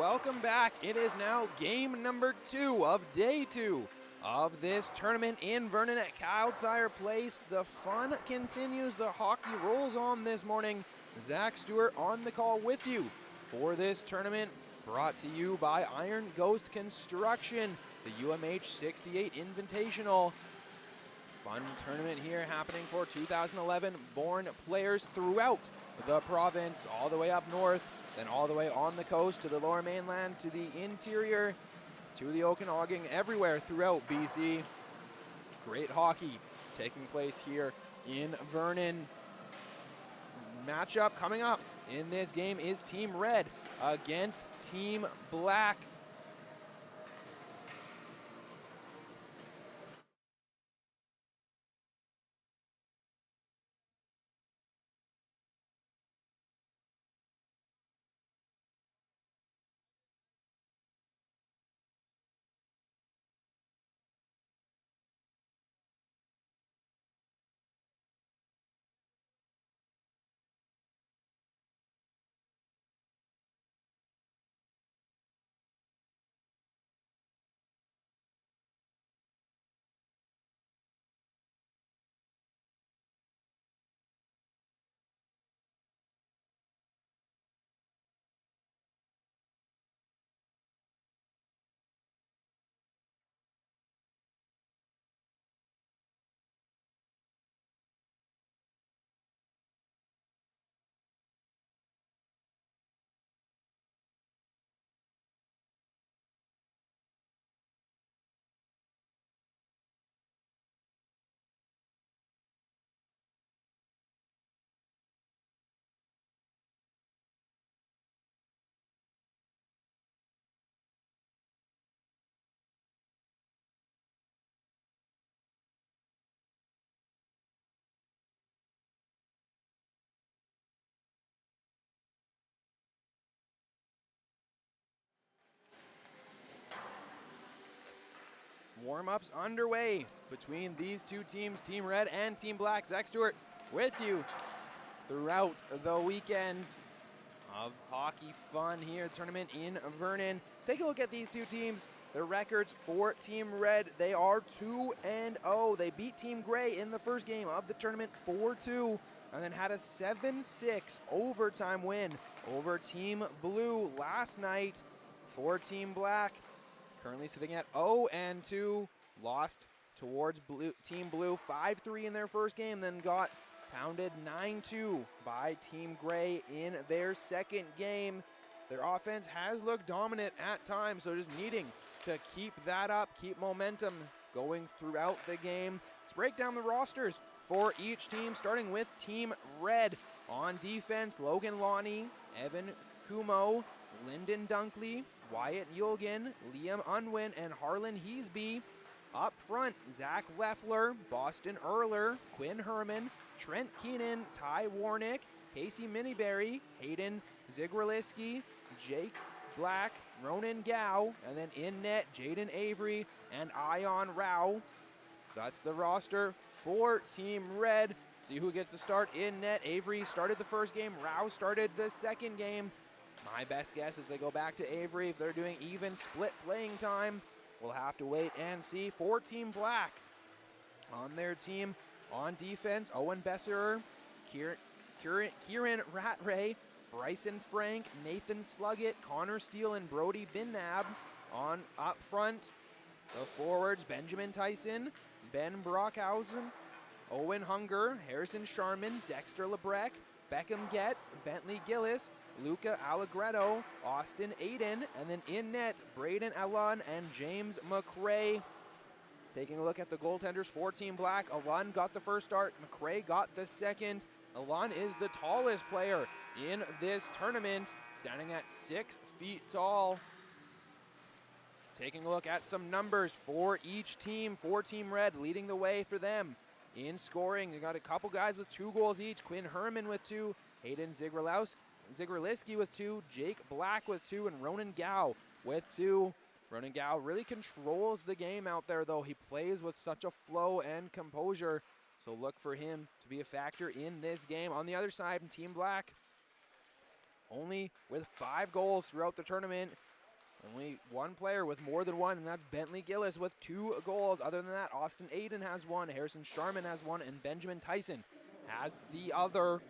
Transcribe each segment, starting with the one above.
welcome back. It is now game number 2 of day 2 of this tournament in Vernon at Kyle Tire Place. The fun continues, the hockey rolls on this morning. Zach Stewart on the call with you for this tournament, brought to you by Iron Ghost Construction, the UMH-68 Invitational. Fun tournament here happening for 2011 born players throughout the province, all the way up north, then all the way on the coast to the lower mainland, to the interior, to the Okanagan, everywhere throughout BC. Great hockey taking place here in Vernon. Matchup coming up in this game is Team Red against Team Black. Warm-ups underway between these two teams, Team Red and Team Black. Zach Stewart with you throughout the weekend of hockey fun here, tournament in Vernon. Take a look at these two teams. Their records for Team Red, they are 2-0. They beat Team Gray in the first game of the tournament 4-2, and then had a 7-6 overtime win over Team Blue last night. For Team Black, currently sitting at 0-2, lost towards Team Blue 5-3 in their first game, then got pounded 9-2 by Team Gray in their second game. Their offense has looked dominant at times, so just needing to keep that up, keep momentum going throughout the game. Let's break down the rosters for each team, starting with Team Red. On defense, Logan Lonnie, Evan Kumo, Lyndon Dunkley, Wyatt Yulgin, Liam Unwin, and Harlan Heesby. Up front, Zach Leffler, Boston Erler, Quinn Herman, Trent Keenan, Ty Warnick, Casey Miniberry, Hayden Zigraliski, Jake Black, Ronan Gao, and then in net, Jaden Avery and Ion Rao. That's the roster for Team Red. See who gets to start in net. Avery started the first game, Rao started the second game. My best guess is they go back to Avery. If they're doing even split playing time, we'll have to wait and see. For Team Black, on their team, on defense, Owen Besserer, Kieran Rattray, Bryson Frank, Nathan Sluggett, Connor Steele, and Brody Binnab. On up front, the forwards, Benjamin Tyson, Ben Brockhausen, Owen Hunger, Harrison Sharman, Dexter Lebrecq, Beckham Getz, Bentley Gillis, Luca Allegretto, Austin Aiden, and then in net, Braden Alun and James McRae. Taking a look at the goaltenders for Team Black, Alun got the first start, McRae got the second. Alun is the tallest player in this tournament, standing at 6 feet tall. Taking a look at some numbers for each team, for Team Red, leading the way for them. In scoring, they got a couple guys with 2 goals each. Quinn Herman with 2, Hayden Zigraliski with 2, Jake Black with 2, and Ronan Gao with 2. Ronan Gao really controls the game out there, though. He plays with such a flow and composure, so look for him to be a factor in this game. On the other side, Team Black, only with 5 goals throughout the tournament, Only one player with more than one, and that's Bentley Gillis with 2 goals. Other than that, Austin Aiden has 1, Harrison Sharman has 1, and Benjamin Tyson has the other.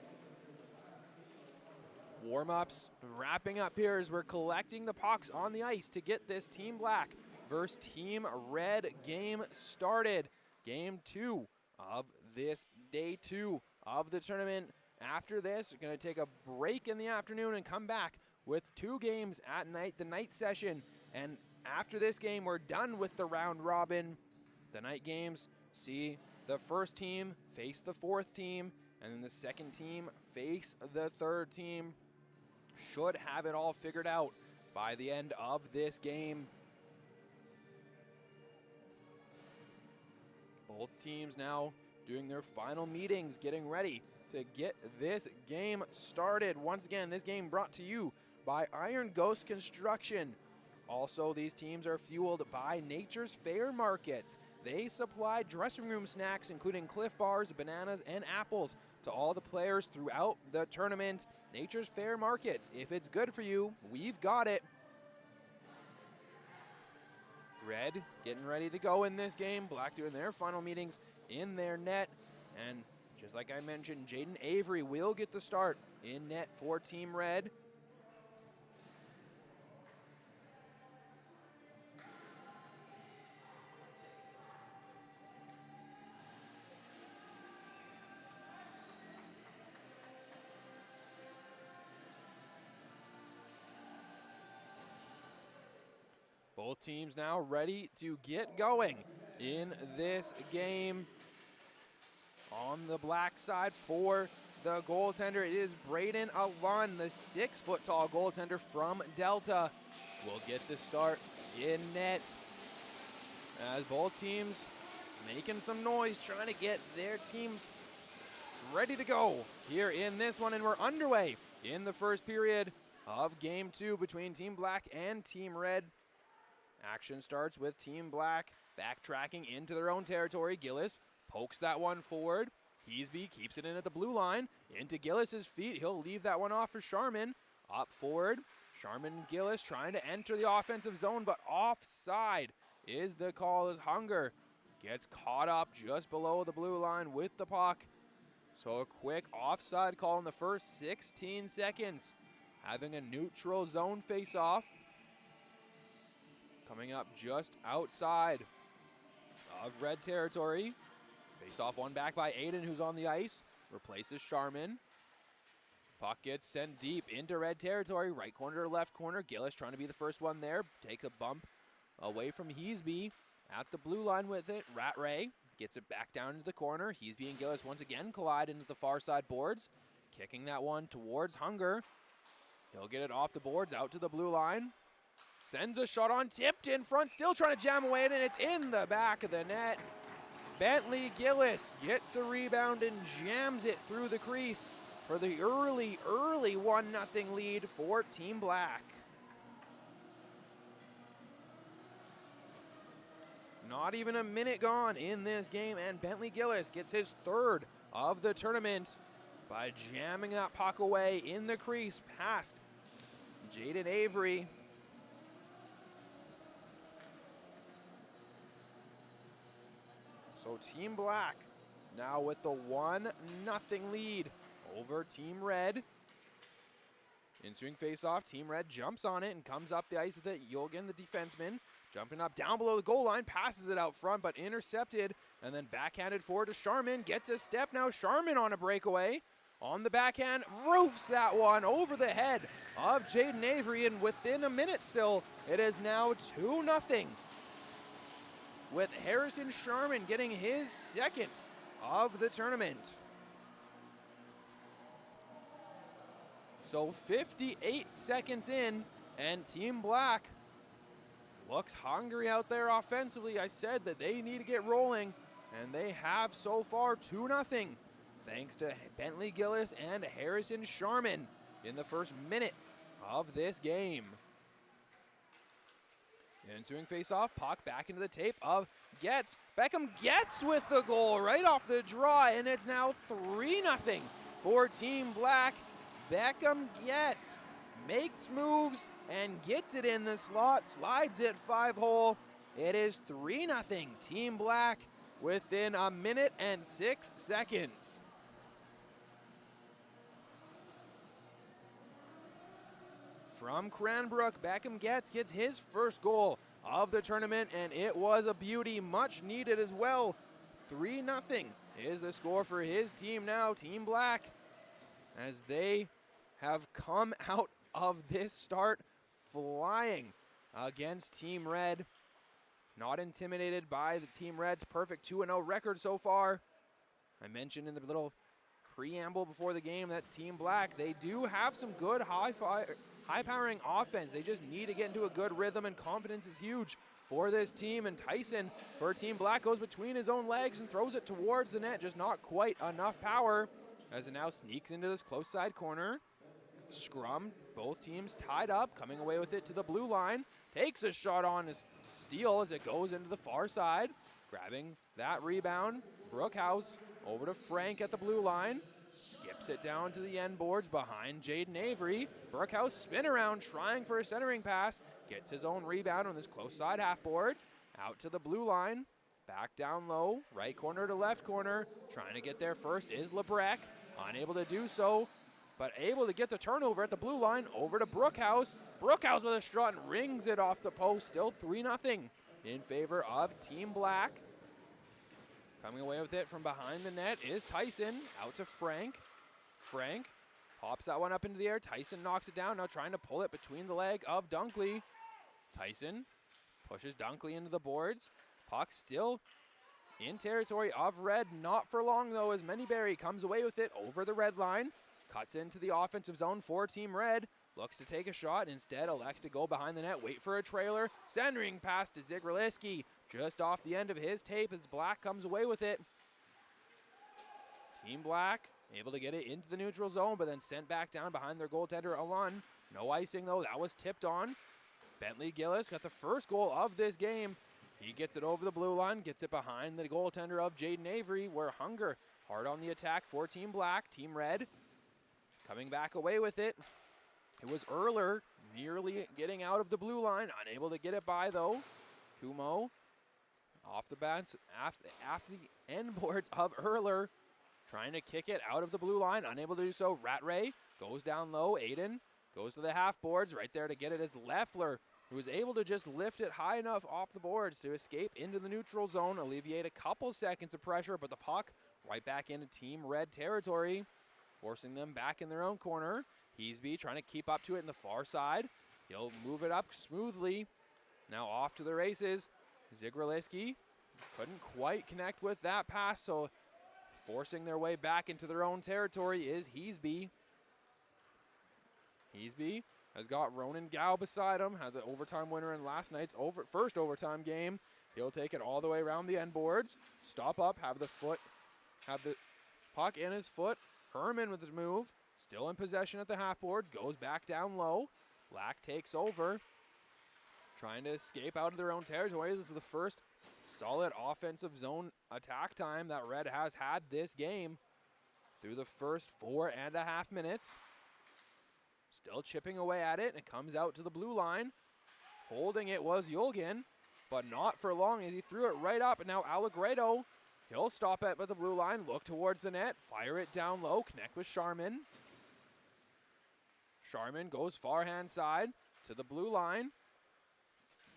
Warm-ups wrapping up here as we're collecting the pucks on the ice to get this Team Black versus Team Red game started. Game 2 of this day 2 of the tournament. After this, we're going to take a break in the afternoon and come back with 2 games at night, the night session. And after this game, we're done with the round robin. The night games see the first team face the 4th team, and then the second team face the 3rd team. Should have it all figured out by the end of this game. Both teams now doing their final meetings, getting ready to get this game started. Once again, this game brought to you by Iron Ghost Construction. Also, these teams are fueled by Nature's Fair Markets. They supply dressing room snacks, including Cliff Bars, bananas, and apples, to all the players throughout the tournament. Nature's Fair Markets. If it's good for you, we've got it. Red getting ready to go in this game. Black doing their final meetings in their net. And just like I mentioned, Jaden Avery will get the start in net for Team Red. Both teams now ready to get going in this game. On the black side for the goaltender, it is Braden Alun, the 6-foot-tall goaltender from Delta, will get the start in net. As both teams making some noise, trying to get their teams ready to go here in this one, and we're underway in the first period of Game 2 between Team Black and Team Red. Action starts with Team Black backtracking into their own territory. Gillis pokes that one forward. Heasby keeps it in at the blue line. Into Gillis's feet. He'll leave that one off for Sharman. Up forward. Sharman and Gillis trying to enter the offensive zone, but offside is the call as Hunger gets caught up just below the blue line with the puck. So a quick offside call in the first 16 seconds. Having a neutral zone face-off. Coming up just outside of red territory. Face off one back by Aiden, who's on the ice. Replaces Sharman. Puck gets sent deep into red territory. Right corner to left corner. Gillis trying to be the first one there. Takes a bump away from Heasby. At the blue line with it. Rat Ray gets it back down into the corner. Heasby and Gillis once again collide into the far side boards. Kicking that one towards Hunger. He'll get it off the boards out to the blue line. Sends a shot on, tipped in front, still trying to jam away at it, and it's in the back of the net. Bentley Gillis gets a rebound and jams it through the crease for the early 1-0 lead for Team Black. Not even a minute gone in this game, and Bentley Gillis gets his 3rd of the tournament by jamming that puck away in the crease past Jaden Avery. So Team Black now with the 1-0 lead over Team Red. Ensuing face-off, Team Red jumps on it and comes up the ice with it. Yogan, the defenseman, jumping up down below the goal line, passes it out front, but intercepted, and then backhanded forward to Sharman. Gets a step now. Sharman on a breakaway. On the backhand, roofs that one over the head of Jaden Avery, and within a minute still, it is now 2-0. With Harrison Sharman getting his 2nd of the tournament. So 58 seconds in, and Team Black looks hungry out there offensively. I said that they need to get rolling, and they have so far 2-0. Thanks to Bentley Gillis and Harrison Sharman in the first minute of this game. Ensuing face-off, puck back into the tape of Getz. Beckham Getz with the goal right off the draw, and it's now 3-0 for Team Black. Beckham Getz makes moves and gets it in the slot, slides it 5-hole. It is 3-0 Team Black within a minute and 6 seconds. From Cranbrook, Beckham gets his first goal of the tournament, and it was a beauty, much needed as well. 3-0 is the score for his team now, Team Black, as they have come out of this start flying against Team Red. Not intimidated by the Team Red's perfect 2-0 record so far. I mentioned in the little preamble before the game that Team Black, they do have some good high-powering offense. They just need to get into a good rhythm, and confidence is huge for this team. And Tyson for Team Black goes between his own legs and throws it towards the net. Just not quite enough power as it now sneaks into this close side corner. Scrum, both teams tied up, coming away with it to the blue line. Takes a shot on his steal as it goes into the far side. Grabbing that rebound, Brookhouse over to Frank at the blue line. Skips it down to the end boards behind Jaden Avery. Brookhouse spin around, trying for a centering pass. Gets his own rebound on this close side half boards. Out to the blue line. Back down low, right corner to left corner. Trying to get there first is Lebrec. Unable to do so, but able to get the turnover at the blue line over to Brookhouse. Brookhouse with a shot and rings it off the post. Still 3-0 in favor of Team Black. Coming away with it from behind the net is Tyson. Out to Frank. Frank pops that one up into the air. Tyson knocks it down. Now trying to pull it between the leg of Dunkley. Tyson pushes Dunkley into the boards. Puck still in territory of Red. Not for long though, as Manyberry comes away with it over the red line. Cuts into the offensive zone for Team Red. Looks to take a shot. Instead elects to go behind the net. Wait for a trailer. Centering pass to Zigraliski. Just off the end of his tape as Black comes away with it. Team Black able to get it into the neutral zone, but then sent back down behind their goaltender, Alon. No icing though. That was tipped on. Bentley Gillis got the first goal of this game. He gets it over the blue line, gets it behind the goaltender of Jaden Avery, where Hunger hard on the attack for Team Black. Team Red coming back away with it. It was Erler nearly getting out of the blue line, unable to get it by though. Kumo off the bats after the end boards of Erler, trying to kick it out of the blue line, unable to do so. Rattray goes down low. Aiden goes to the half boards, right there to get it as Leffler, who was able to just lift it high enough off the boards to escape into the neutral zone, alleviate a couple seconds of pressure, but the puck right back into Team Red territory, forcing them back in their own corner. Heasby trying to keep up to it in the far side. He'll move it up smoothly. Now off to the races. Zigraliski couldn't quite connect with that pass, so forcing their way back into their own territory is Heasby. Heasby has got Ronan Gow beside him, had the overtime winner in last night's first overtime game. He'll take it all the way around the end boards. Stop up, have the puck in his foot. Herman with his move, still in possession at the half boards, goes back down low. Black takes over, trying to escape out of their own territory. This is the first solid offensive zone attack time that Red has had this game through the first 4.5 minutes. Still chipping away at it, and it comes out to the blue line. Holding it was Yulgin, but not for long as he threw it right up, and now Allegredo, he'll stop at the blue line, look towards the net, fire it down low, connect with Sharman. Sharman goes far hand side to the blue line.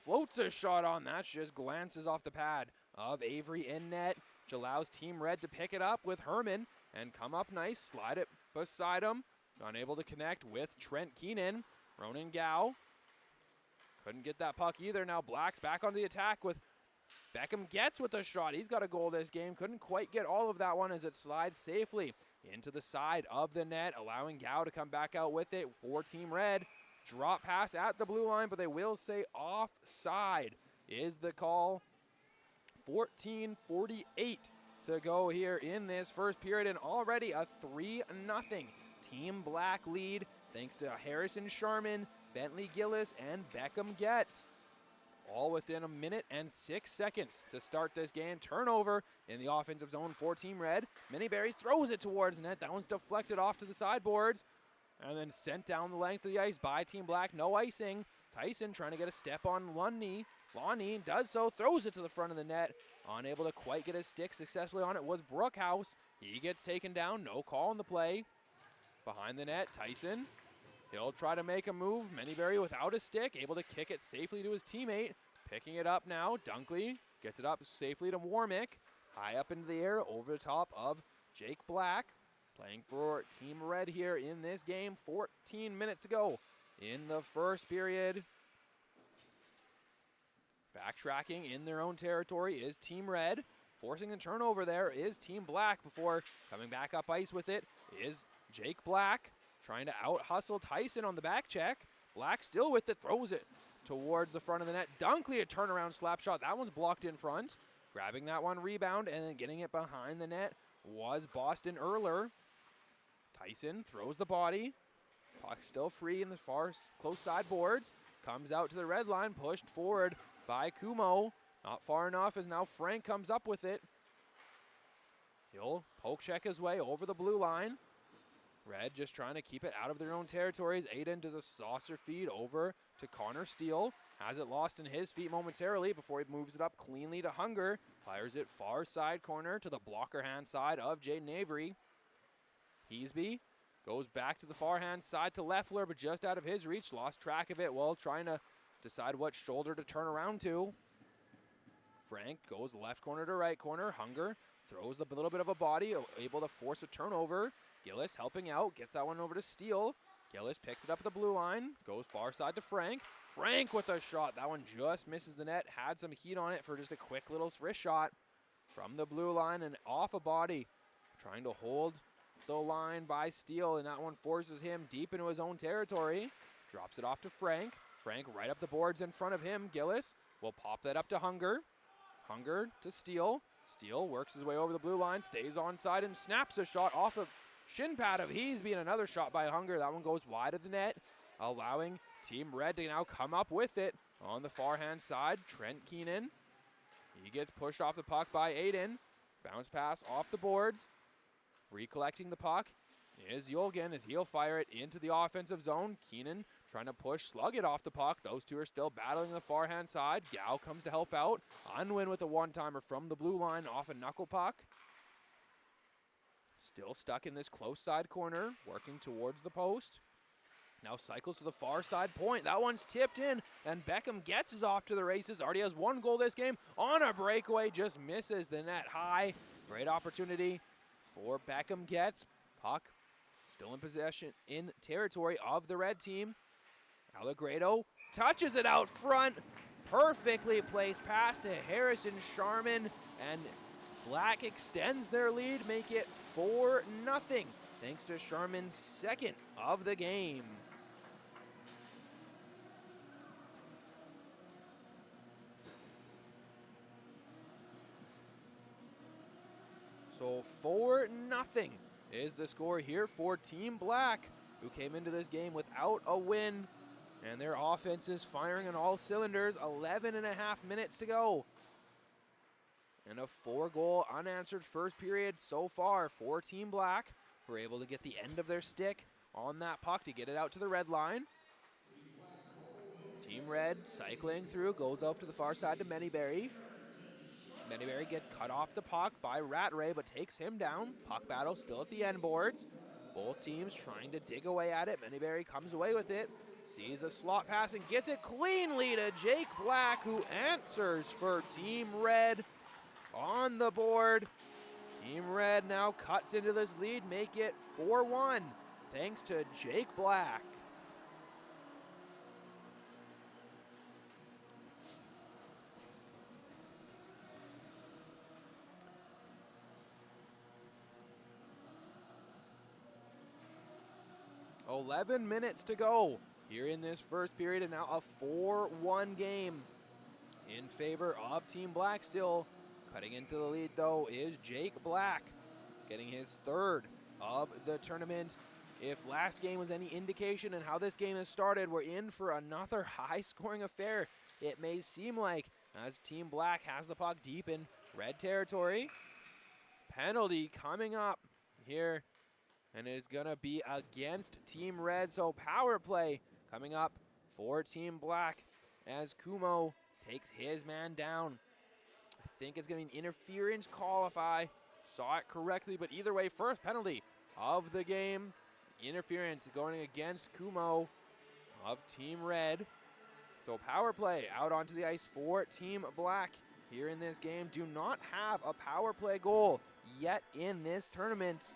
Floats a shot on that, just glances off the pad of Avery in net, which allows Team Red to pick it up with Herman and come up nice, slide it beside him. Unable to connect with Trent Keenan. Ronan Gow couldn't get that puck either. Now Black's back on the attack with Beckham gets with the shot. He's got a goal this game. Couldn't quite get all of that one as it slides safely into the side of the net, allowing Gow to come back out with it for Team Red. Drop pass at the blue line, but they will say offside is the call. 14:48 to go here in this first period, and already a 3-0 Team Black lead, thanks to Harrison Sharman, Bentley Gillis, and Beckham Getz. All within a minute and 6 seconds to start this game. Turnover in the offensive zone for Team Red. Manyberry throws it towards net. That one's deflected off to the sideboards. And then sent down the length of the ice by Team Black. No icing. Tyson trying to get a step on Lonnie. Lonnie does so, throws it to the front of the net. Unable to quite get his stick successfully on it was Brookhouse. He gets taken down. No call on the play. Behind the net, Tyson. He'll try to make a move. Manyberry without a stick, able to kick it safely to his teammate. Picking it up now, Dunkley gets it up safely to Warmick. High up into the air, over the top of Jake Black. Playing for Team Red here in this game. 14 minutes to go in the first period. Backtracking in their own territory is Team Red. Forcing the turnover there is Team Black before coming back up ice with it is Jake Black. Trying to out-hustle Tyson on the back check. Black still with it, throws it towards the front of the net. Dunkley, a turnaround slap shot. That one's blocked in front. Grabbing that one, rebound, and then getting it behind the net was Boston Erler. Tyson throws the body. Puck still free in the far close side boards. Comes out to the red line, pushed forward by Kumo. Not far enough as now Frank comes up with it. He'll poke check his way over the blue line. Red just trying to keep it out of their own territories. Aiden does a saucer feed over to Connor Steele. Has it lost in his feet momentarily before he moves it up cleanly to Hunger. Fires it far side corner to the blocker hand side of Jaden Avery. Heasby goes back to the far hand side to Leffler, but just out of his reach. Lost track of it while trying to decide what shoulder to turn around to. Frank goes left corner to right corner. Hunger throws a little bit of a body, able to force a turnover. Gillis helping out, gets that one over to Steele. Gillis picks it up at the blue line, goes far side to Frank. Frank with a shot. That one just misses the net. Had some heat on it for just a quick little wrist shot from the blue line and off a body. Trying to hold the line by Steele, and that one forces him deep into his own territory. Drops it off to Frank. Frank right up the boards in front of him. Gillis will pop that up to Hunger. Hunger to Steele. Steele works his way over the blue line, stays onside and snaps a shot off of shin pad of Heasby, and another shot by Hunger. That one goes wide of the net, allowing Team Red to now come up with it on the far hand side. Trent Keenan. He gets pushed off the puck by Aiden. Bounce pass off the boards. Recollecting the puck is Yolgan as he'll fire it into the offensive zone. Keenan trying to push, slug it off the puck. Those two are still battling the far hand side. Gao comes to help out. Unwin with a one-timer from the blue line off a knuckle puck. Still stuck in this close side corner, working towards the post. Now cycles to the far side point. That one's tipped in, and Beckham gets us off to the races. Already has one goal this game on a breakaway, just misses the net high. Great opportunity for Beckham gets. Puck still in possession in territory of the red team. Allegredo touches it out front. Perfectly placed pass to Harrison Sharman, and Black extends their lead, make it 4-0, thanks to Sharman's second of the game. So 4-0 is the score here for Team Black, who came into this game without a win, and their offense is firing on all cylinders. 11.5 minutes to go. And a 4-goal unanswered first period so far for Team Black. Were able to get the end of their stick on that puck to get it out to the red line. Team Red cycling through, goes out to the far side to Manyberry. Manyberry gets cut off the puck by Rattray, but takes him down. Puck battle still at the end boards. Both teams trying to dig away at it. Manyberry comes away with it. Sees a slot pass and gets it cleanly to Jake Black, who answers for Team Red on the board. Team Red now cuts into this lead, make it 4-1, thanks to Jake Black. "11 minutes to go here in this first period, and now a 4-1 game in favor of Team Black still. Cutting into the lead, though, is Jake Black, getting his third of the tournament. If last game was any indication in how this game has started, we're in for another high-scoring affair, it may seem like, as Team Black has the puck deep in red territory. Penalty coming up here and it's going to be against Team Red. So power play coming up for Team Black as Kumo takes his man down. I think it's going to be an interference call if I saw it correctly, but either way, first penalty of the game. Interference going against Kumo of Team Red. So power play out onto the ice for Team Black here in this game. Do not have a power play goal yet in this tournament.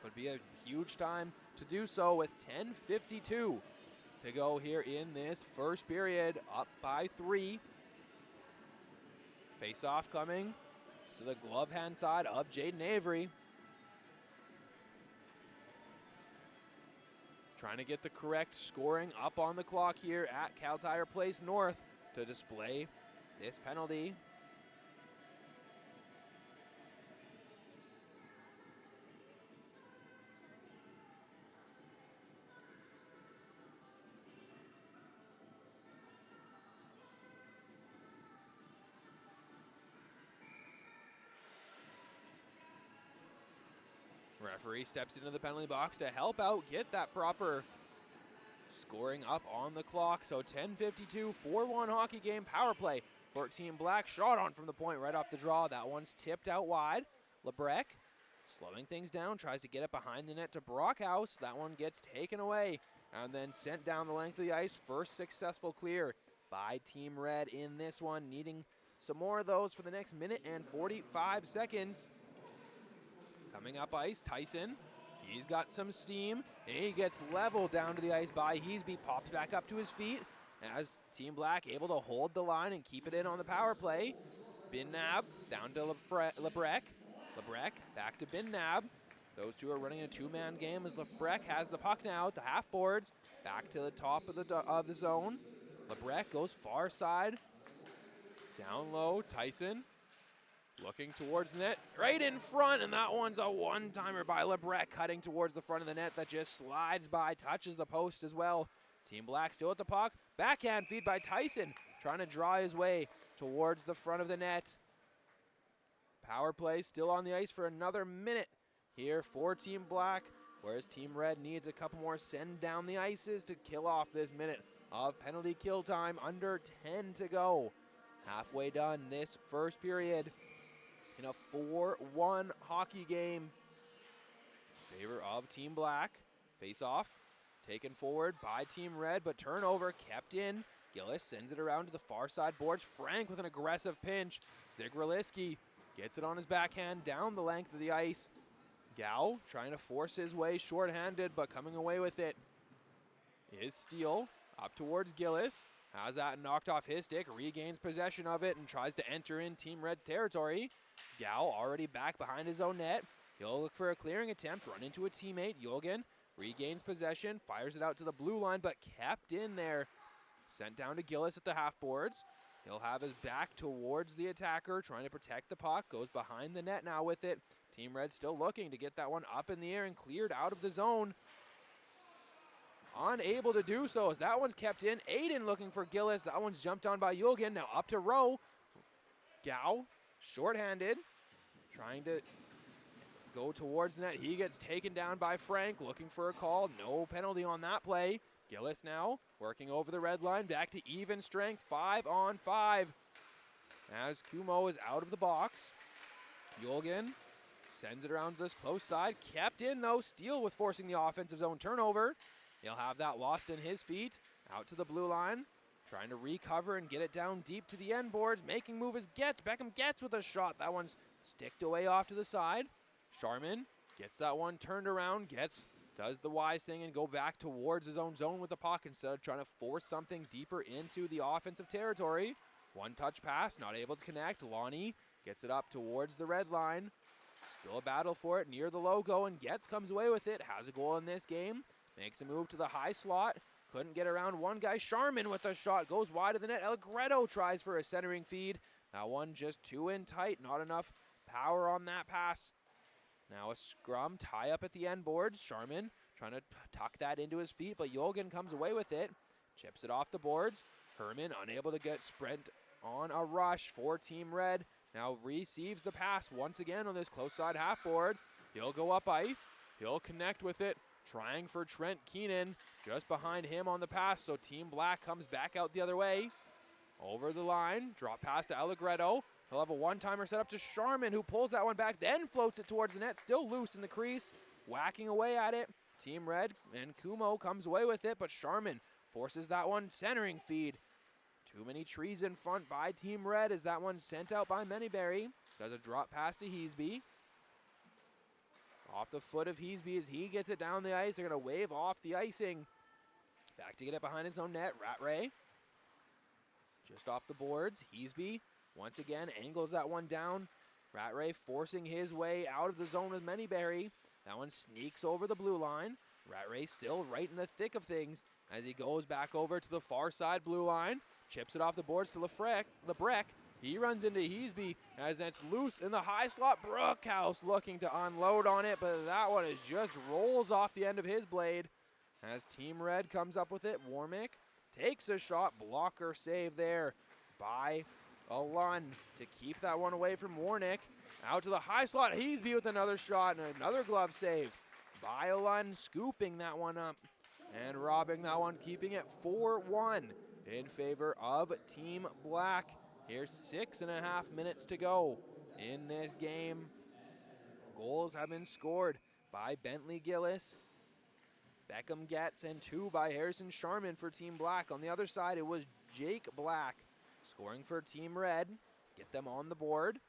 Would be a huge time to do so with 10:52 to go here in this first period, up by 3. Face-off coming to the glove hand side of Jaden Avery. Trying to get the correct scoring up on the clock here at Cal Tire Place North to display this penalty. Referee steps into the penalty box to help out, get that proper scoring up on the clock. So 10:52, 4-1 hockey game, power play for Team Black. Shot on from the point right off the draw. That one's tipped out wide. Lebrec slowing things down, tries to get it behind the net to Brockhouse. That one gets taken away and then sent down the length of the ice. First successful clear by Team Red in this one, needing some more of those for the next minute and 45 seconds. Coming up ice, Tyson. He's got some steam. He gets leveled down to the ice by Heasby, pops back up to his feet as Team Black able to hold the line and keep it in on the power play. Binnab down to Lebrec. Lebrec back to Binnab. Those two are running a two-man game as Lebrec has the puck now at the half boards. Back to the top of the zone. Lebrec goes far side. Down low, Tyson. Looking towards the net, right in front, and that one's a one-timer by Lebrec, cutting towards the front of the net. That just slides by, touches the post as well. Team Black still at the puck. Backhand feed by Tyson, trying to draw his way towards the front of the net. Power play still on the ice for another minute here for Team Black, whereas Team Red needs a couple more send down the ices to kill off this minute of penalty kill time. Under 10 to go. Halfway done this first period in a 4-1 hockey game. In favor of Team Black. Face off, taken forward by Team Red, but turnover kept in. Gillis sends it around to the far side boards. Frank with an aggressive pinch. Zigrilisky gets it on his backhand down the length of the ice. Gao trying to force his way shorthanded, but coming away with it is Steele up towards Gillis. Has that knocked off his stick, regains possession of it, and tries to enter in Team Red's territory. Gao already back behind his own net. He'll look for a clearing attempt, run into a teammate. Yolgan regains possession, fires it out to the blue line, but kept in there. Sent down to Gillis at the half boards. He'll have his back towards the attacker, trying to protect the puck. Goes behind the net now with it. Team Red still looking to get that one up in the air and cleared out of the zone. Unable to do so as that one's kept in. Aiden looking for Gillis. That one's jumped on by Yulgen. Now up to Rowe. Gao, shorthanded, trying to go towards the net. He gets taken down by Frank, looking for a call. No penalty on that play. Gillis now working over the red line. Back to even strength, 5-on-5. As Kumo is out of the box. Yulgen sends it around to this close side. Kept in though. Steele with forcing the offensive zone turnover. He'll have that lost in his feet. Out to the blue line. Trying to recover and get it down deep to the end boards. Making move is Getz. Beckham Getz with a shot. That one's sticked away off to the side. Sharman gets that one turned around. Getz does the wise thing and go back towards his own zone with the puck instead of trying to force something deeper into the offensive territory. One touch pass, not able to connect. Lonnie gets it up towards the red line. Still a battle for it near the logo, and Getz comes away with it. Has a goal in this game. Makes a move to the high slot. Couldn't get around one guy. Sharman with a shot. Goes wide of the net. Allegretto tries for a centering feed. That one just too in tight. Not enough power on that pass. Now a scrum. Tie up at the end boards. Sharman trying to tuck that into his feet, but Yolgan comes away with it. Chips it off the boards. Herman unable to get sprint on a rush for Team Red. Now receives the pass once again on this close side half boards. He'll go up ice. He'll connect with it, trying for Trent Keenan, just behind him on the pass, so Team Black comes back out the other way. Over the line, drop pass to Allegretto. He'll have a one-timer set up to Sharman, who pulls that one back, then floats it towards the net, still loose in the crease, whacking away at it. Team Red and Kumo comes away with it, but Sharman forces that one, centering feed. Too many trees in front by Team Red as that one's sent out by Manyberry. Does a drop pass to Heasby. Off the foot of Heasby as he gets it down the ice. They're going to wave off the icing. Back to get it behind his own net. Rattray just off the boards. Heasby once again angles that one down. Rattray forcing his way out of the zone with Manyberry. That one sneaks over the blue line. Rattray still right in the thick of things as he goes back over to the far side blue line. Chips it off the boards to Lebrecht. He runs into Heasby as that's loose in the high slot. Brookhouse looking to unload on it, but that one is just rolls off the end of his blade. As Team Red comes up with it, Warmick takes a shot. Blocker save there by Alun to keep that one away from Warnick. Out to the high slot. Heasby with another shot and another glove save by Alun, scooping that one up and robbing that one, keeping it 4-1 in favor of Team Black. Here's 6.5 minutes to go in this game. Goals have been scored by Bentley Gillis, Beckham Getz, and 2 by Harrison Sharman for Team Black. On the other side, it was Jake Black scoring for Team Red. Get them on the board.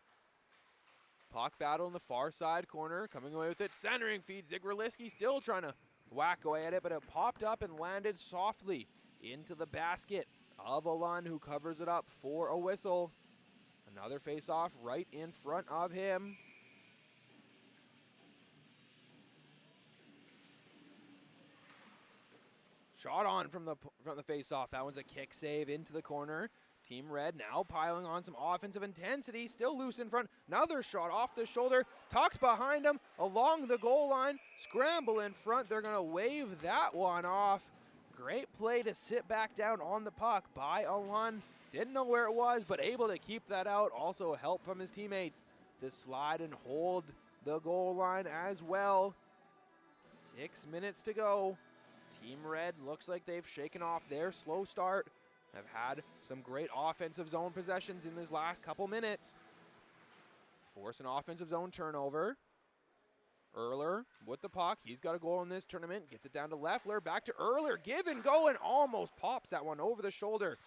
Puck battle in the far side corner, coming away with it. Centering feed, Zigraliski still trying to whack away at it, but it popped up and landed softly into the basket of Alun, who covers it up for a whistle. Another face-off right in front of him. Shot on from the face-off. That one's a kick save into the corner. Team Red now piling on some offensive intensity. Still loose in front. Another shot off the shoulder. Tucked behind him along the goal line. Scramble in front. They're going to wave that one off. Great play to sit back down on the puck by Alun. Didn't know where it was, but able to keep that out. Also help from his teammates to slide and hold the goal line as well. 6 minutes to go. Team Red looks like they've shaken off their slow start. Have had some great offensive zone possessions in this last couple minutes. Force an offensive zone turnover. Erler with the puck. He's got a goal in this tournament. Gets it down to Leffler. Back to Erler. Give and go, and almost pops that one over the shoulder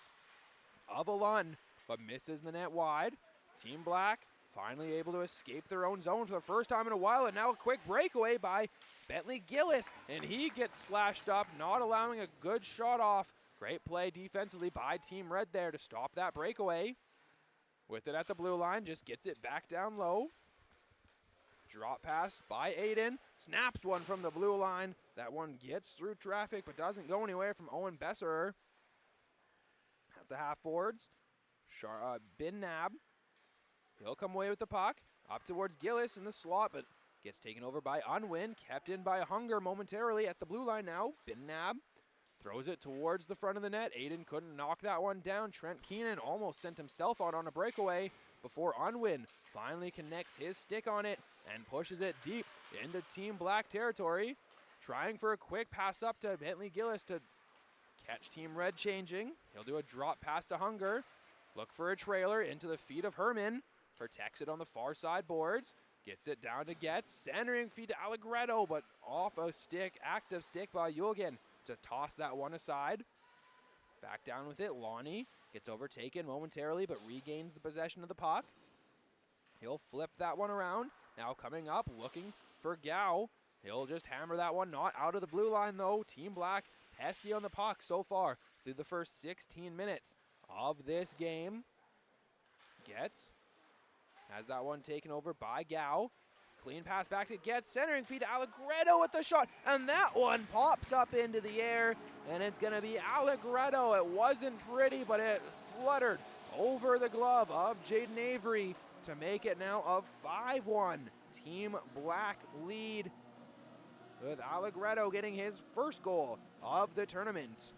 of Alun, but misses the net wide. Team Black finally able to escape their own zone for the first time in a while, and now a quick breakaway by Bentley Gillis, and he gets slashed up, not allowing a good shot off. Great play defensively by Team Red there to stop that breakaway. With it at the blue line, just gets it back down low. Drop pass by Aiden. Snaps one from the blue line. That one gets through traffic but doesn't go anywhere from Owen Besserer. At the half boards, Bin Nab. He'll come away with the puck. Up towards Gillis in the slot, but gets taken over by Unwin. Kept in by Hunger momentarily at the blue line now. Bin Nab throws it towards the front of the net. Aiden couldn't knock that one down. Trent Keenan almost sent himself out on a breakaway before Unwin finally connects his stick on it and pushes it deep into Team Black territory. Trying for a quick pass up to Bentley Gillis to catch Team Red changing. He'll do a drop pass to Hunger. Look for a trailer into the feet of Herman. Protects it on the far side boards. Gets it down to Getz. Centering feed to Allegretto, but off a stick, active stick by Julgen to toss that one aside. Back down with it. Lonnie gets overtaken momentarily, but regains the possession of the puck. He'll flip that one around. Now coming up, looking for Gao. He'll just hammer that one, not out of the blue line though. Team Black pesky on the puck so far through the first 16 minutes of this game. Getz has that one taken over by Gao. Clean pass back to Getz, centering feed to Allegretto with the shot, and that one pops up into the air, and it's going to be Allegretto. It wasn't pretty, but it fluttered over the glove of Jaden Avery to make it now a 5-1 Team Black lead, with Allegretto getting his first goal of the tournament.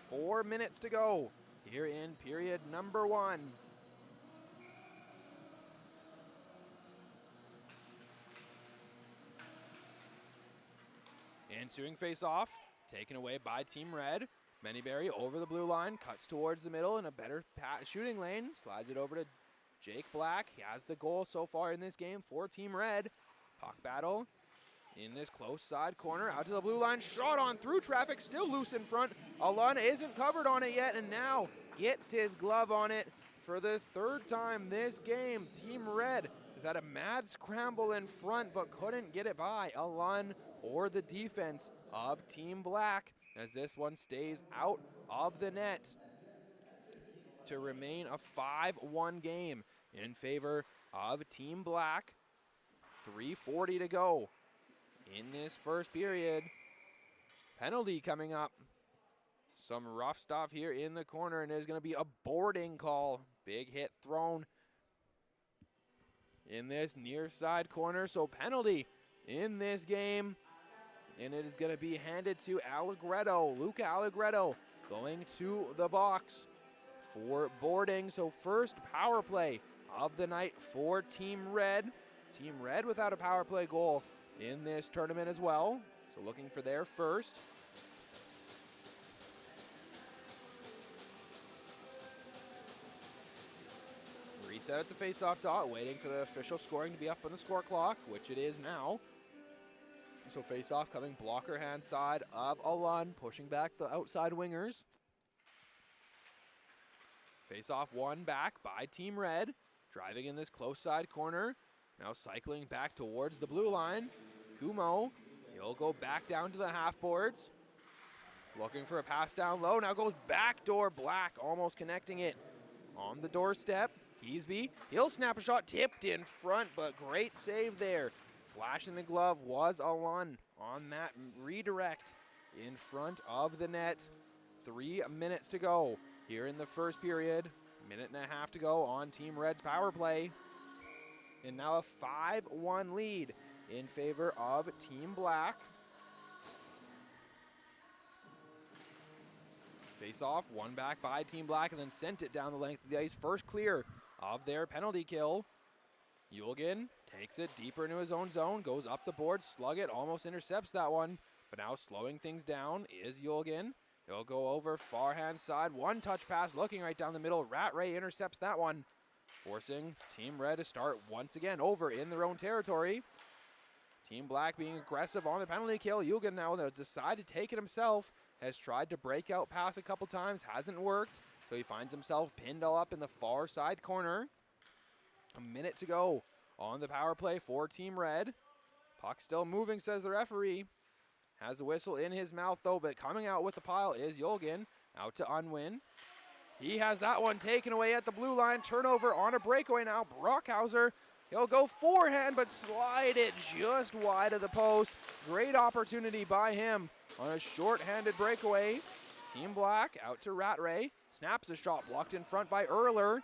Four minutes to go here in period number 1. ensuing face-off, taken away by Team Red. Mennyberry over the blue line, cuts towards the middle in a better shooting lane, slides it over to Jake Black. He has the goal so far in this game for Team Red. Puck battle in this close side corner, out to the blue line, shot on through traffic, still loose in front. Alun isn't covered on it yet, and now gets his glove on it for the third time this game. Team Red has had a mad scramble in front, but couldn't get it by Alun or the defense of Team Black, as this one stays out of the net to remain a 5-1 game in favor of Team Black. 3:40 to go in this first period. Penalty coming up. Some rough stuff here in the corner, and there's going to be a boarding call. Big hit thrown in this near side corner, so penalty in this game. And it is going to be handed to Allegretto. Luca Allegretto going to the box for boarding. So first power play of the night for Team Red. Team Red without a power play goal in this tournament as well. So looking for their first. Reset at the face-off dot, waiting for the official scoring to be up on the score clock, which it is now. So face-off coming blocker hand side of Alun, pushing back the outside wingers. Face-off won back by Team Red, driving in this close side corner. Now cycling back towards the blue line. Kumo, he'll go back down to the half boards. Looking for a pass down low, now goes backdoor Black, almost connecting it on the doorstep. Heasby, he'll snap a shot, tipped in front, but great save there. Flashing the glove was Alun on that redirect in front of the net. 3 minutes to go here in the first period. Minute and a half to go on Team Red's power play. And now a 5-1 lead in favor of Team Black. Face off, won back by Team Black, and then sent it down the length of the ice. First clear of their penalty kill. Yulgin takes it deeper into his own zone, goes up the board, slug it, almost intercepts that one. But now slowing things down is Yulgin. He'll go over far hand side, one touch pass, looking right down the middle. Rat Ray intercepts that one, forcing Team Red to start once again over in their own territory. Team Black being aggressive on the penalty kill. Yulgin now has decided to take it himself, has tried to break out pass a couple times, hasn't worked. So he finds himself pinned all up in the far side corner. A minute to go on the power play for Team Red. Puck still moving, says the referee. Has a whistle in his mouth though, but coming out with the pile is Yulgin. Out to Unwin. He has that one taken away at the blue line. Turnover on a breakaway now. Brockhauser, he'll go forehand, but slide it just wide of the post. Great opportunity by him on a short-handed breakaway. Team Black out to Rat Ray. Snaps a shot blocked in front by Erler.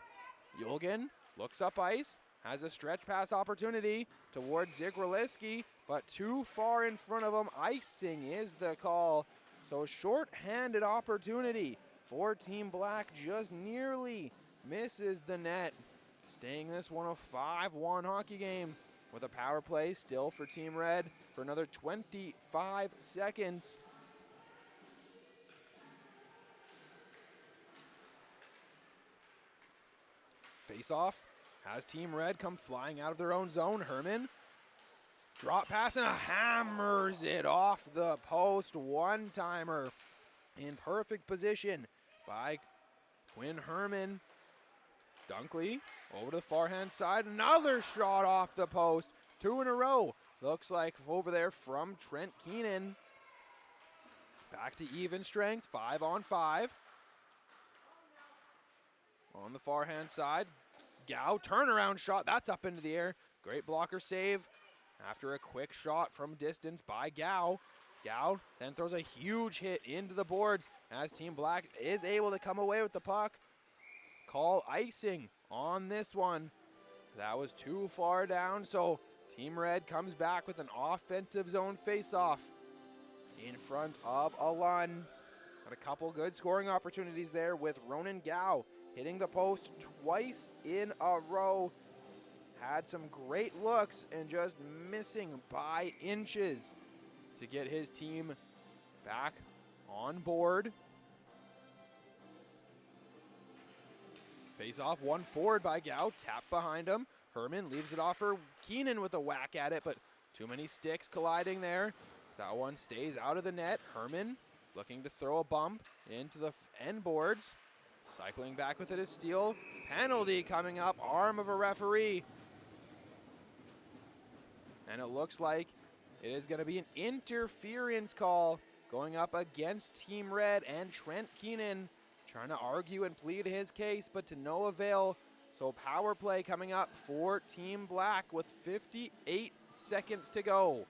Yulgin looks up ice, has a stretch pass opportunity towards Zigraliski, but too far in front of him. Icing is the call. So short-handed opportunity for Team Black, just nearly misses the net. Staying this one a 5-1 hockey game with a power play still for Team Red for another 25 seconds. Face-off has Team Red come flying out of their own zone. Herman, drop pass and hammers it off the post. One-timer in perfect position by Quinn Herman. Dunkley over to the far hand side. Another shot off the post. 2 in a row. Looks like over there from Trent Keenan. Back to even strength. 5-on-5. On the far hand side. Gao, turnaround shot. That's up into the air. Great blocker save after a quick shot from distance by Gao. Gao then throws a huge hit into the boards as Team Black is able to come away with the puck. Call icing on this one. That was too far down, so Team Red comes back with an offensive zone face-off in front of Alun. Had a couple good scoring opportunities there with Ronan Gao hitting the post twice in a row. Had some great looks and just missing by inches. to get his team back on board. Face off, one forward by Gao, tap behind him. Herman leaves it off for Keenan with a whack at it, but too many sticks colliding there. So that one stays out of the net. Herman looking to throw a bump into the end boards. Cycling back with it is Steele. Penalty coming up, arm of a referee. And it looks like it is going to be an interference call going up against Team Red, and Trent Keenan trying to argue and plead his case, but to no avail. So power play coming up for Team Black with 58 seconds to go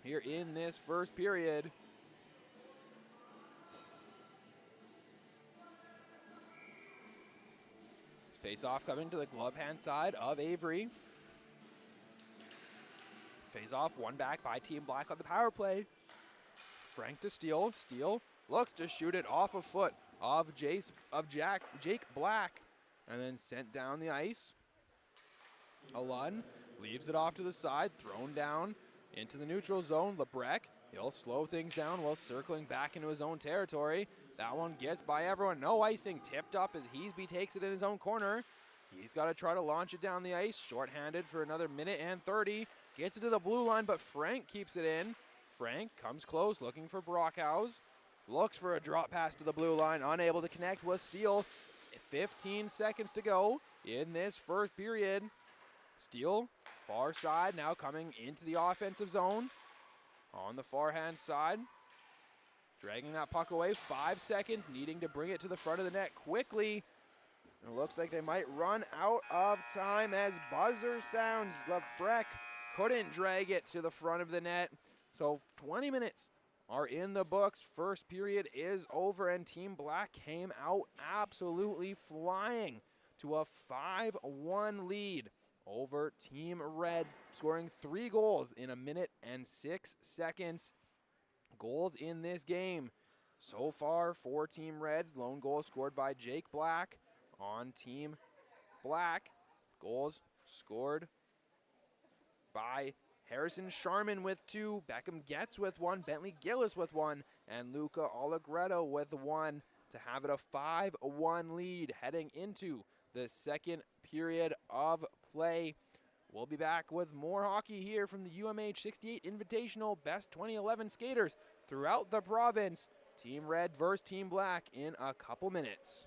here in this first period. Face-off coming to the glove hand side of Avery. Face-off, one back by Team Black on the power play. Frank to Steele. Steele looks to shoot it off a foot of Jake Black, and then sent down the ice. Alun leaves it off to the side, thrown down into the neutral zone. Lebrecq, he'll slow things down while circling back into his own territory. That one gets by everyone. No icing, tipped up as Heasby takes it in his own corner. He's got to try to launch it down the ice. Short-handed for another minute and 30. Gets it to the blue line, but Frank keeps it in. Frank comes close, looking for Brockhaus. Looks for a drop pass to the blue line, unable to connect with Steele. 15 seconds to go in this first period. Steele, far side, now coming into the offensive zone. On the far hand side, dragging that puck away, 5 seconds, needing to bring it to the front of the net quickly. And it looks like they might run out of time as buzzer sounds. Lebrecq couldn't drag it to the front of the net. So 20 minutes are in the books. First period is over, and Team Black came out absolutely flying to a 5-1 lead over Team Red, scoring 3 goals in a minute and 6 seconds. Goals in this game so far for Team Red. Lone goal scored by Jake Black. On Team Black, goals scored by Harrison Sharman with 2, Beckham Getz with 1, Bentley Gillis with 1, and Luca Allegretto with 1 to have it a 5-1 lead heading into the second period of play. We'll be back with more hockey here from the UMH-68 Invitational Best 2011 skaters throughout the province. Team Red versus Team Black in a couple minutes.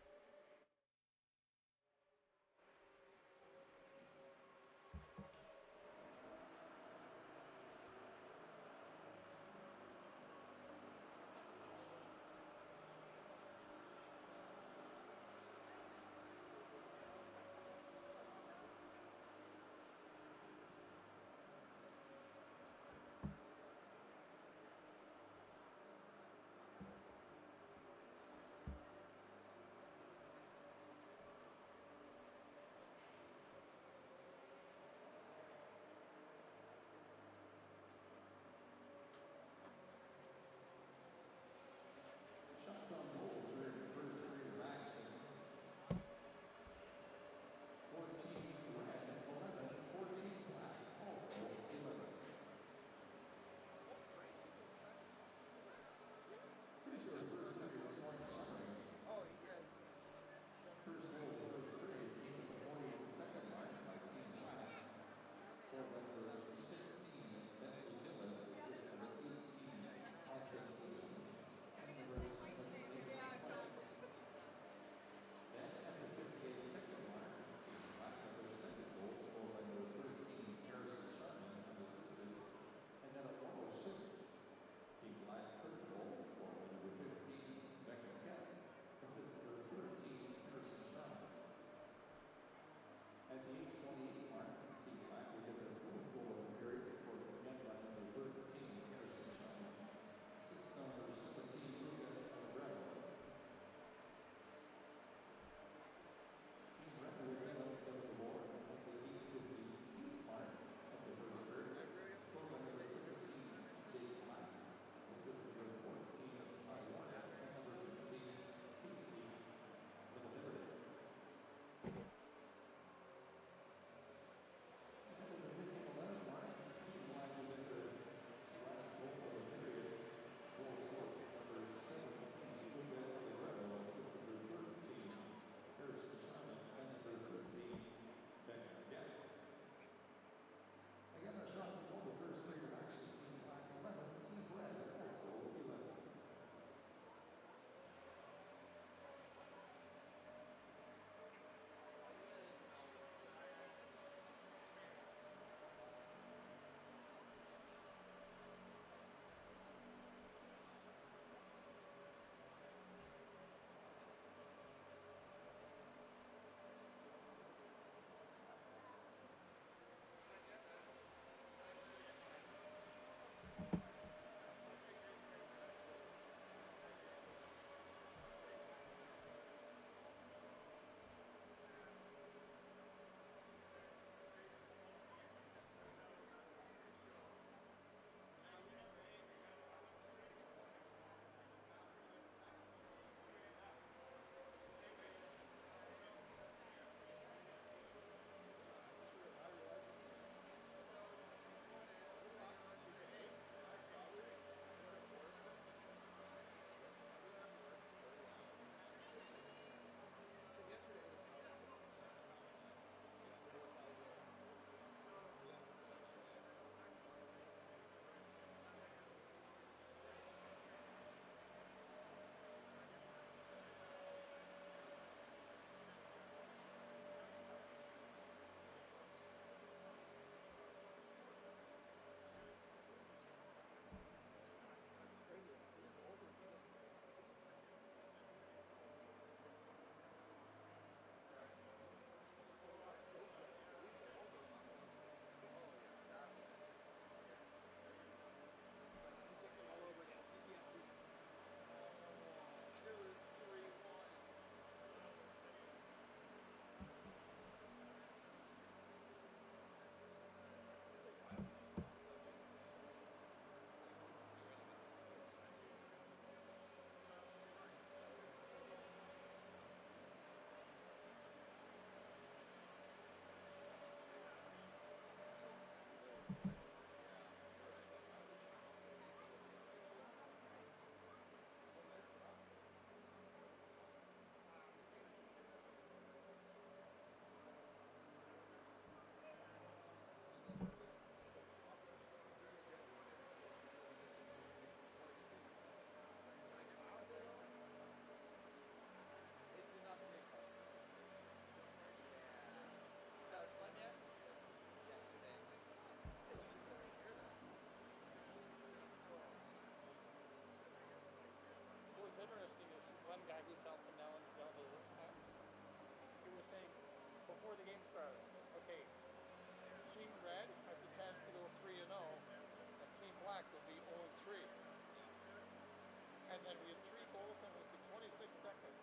then we had 3 goals and it was 26 seconds.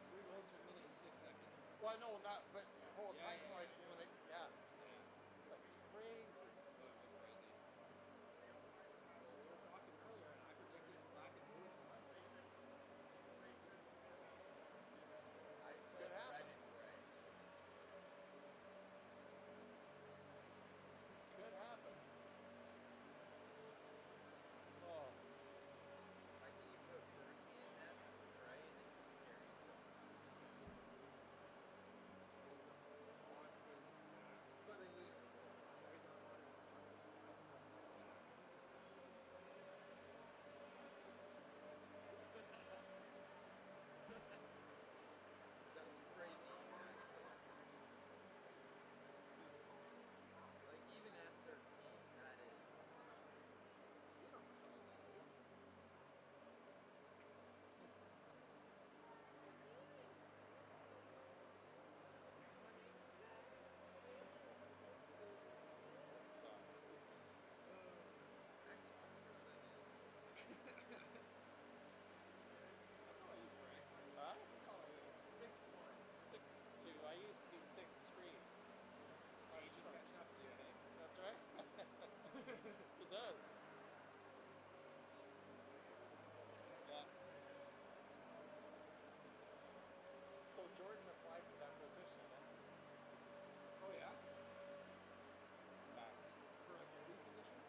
3 goals in a minute and 6 seconds. Well, no, not, but the whole time, Yeah. like, when they, yeah. Yeah. It's like crazy. Oh, it was crazy. Well, we were talking earlier, and I predicted black and blue in the finals. I said Could happen. red and gray. Could happen. Oh. Like when you put Berkey in net for gray and then you carry some goes up on his back. But they lose it. Carries on his front foot. That's crazy, actually. Like even at 13, that is. You don't call that out. I talk for a living. How tall are you, Frank? Huh? How tall are you? 6'1". 6'2". I used to be 6'3". Oh, he's just catching up to you, I think. That's right. He does. Yeah. So Jordan applied for that position, eh? Oh, yeah? Nah. For a goalie's position?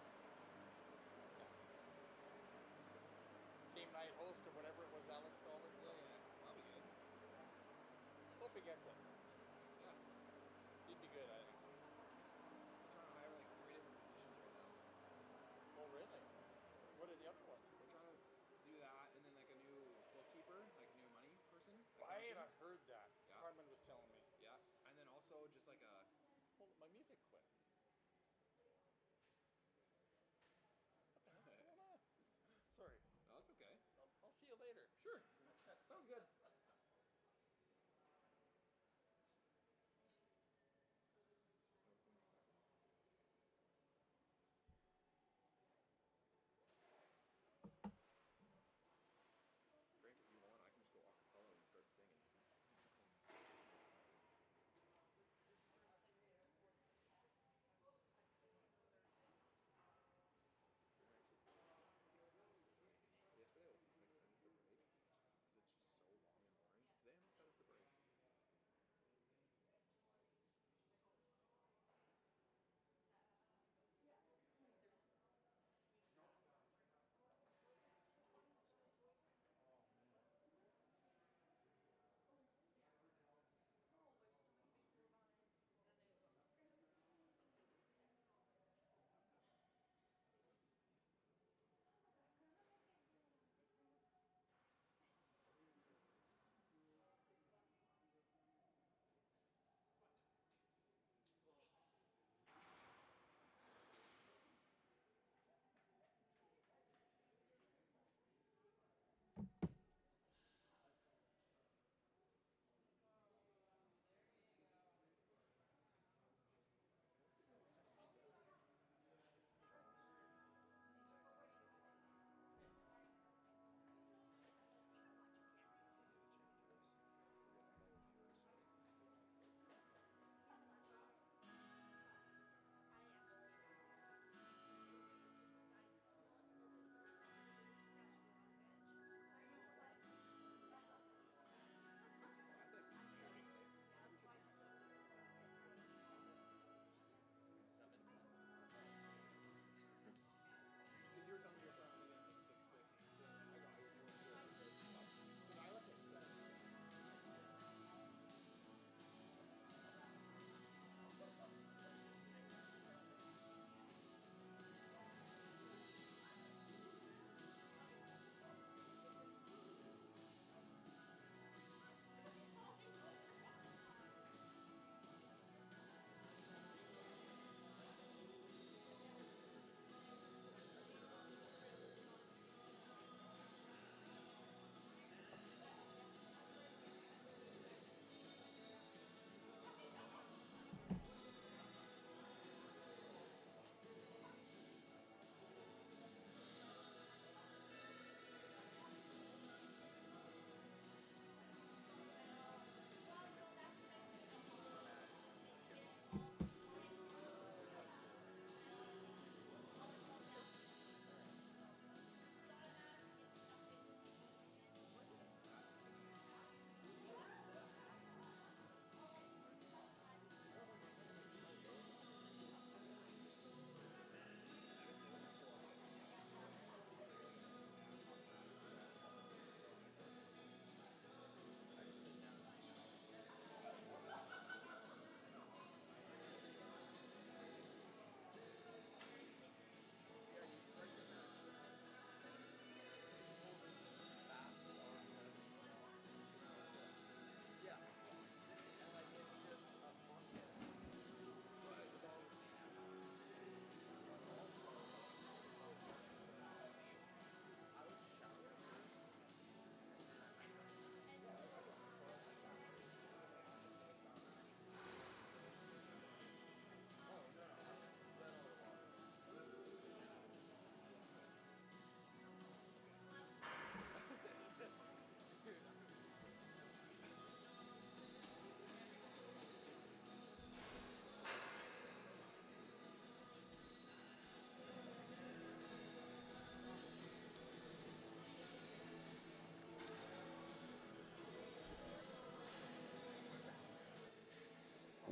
Game night host or whatever it was Alex called it. So Yeah. That'll be good. hope he gets it. Yeah. He'd be good, I think. We're trying to hire like 3 different positions right now. Oh, really? What are the other ones? We're trying to do that, and then like a new bookkeeper, like a new money person. I accountant. heard that. Yeah. Carmen was telling me. Yeah, and then also just like a. Well, my music quit. What the heck's going on? Sorry. No, it's okay. I'll see you later. Sure. Sounds good. Frank, if you want, I can just go acapella and start singing.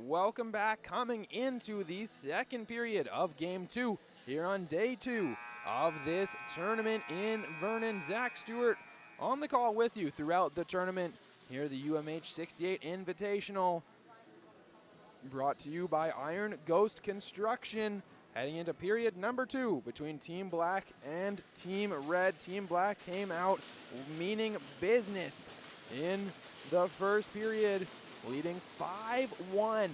Welcome back, coming into the second period of Game 2 here on Day 2 of this tournament in Vernon. Zach Stewart on the call with you throughout the tournament. Here the UMH-68 Invitational, brought to you by Iron Ghost Construction. Heading into period number 2 between Team Black and Team Red. Team Black came out meaning business in the first period, leading 5-1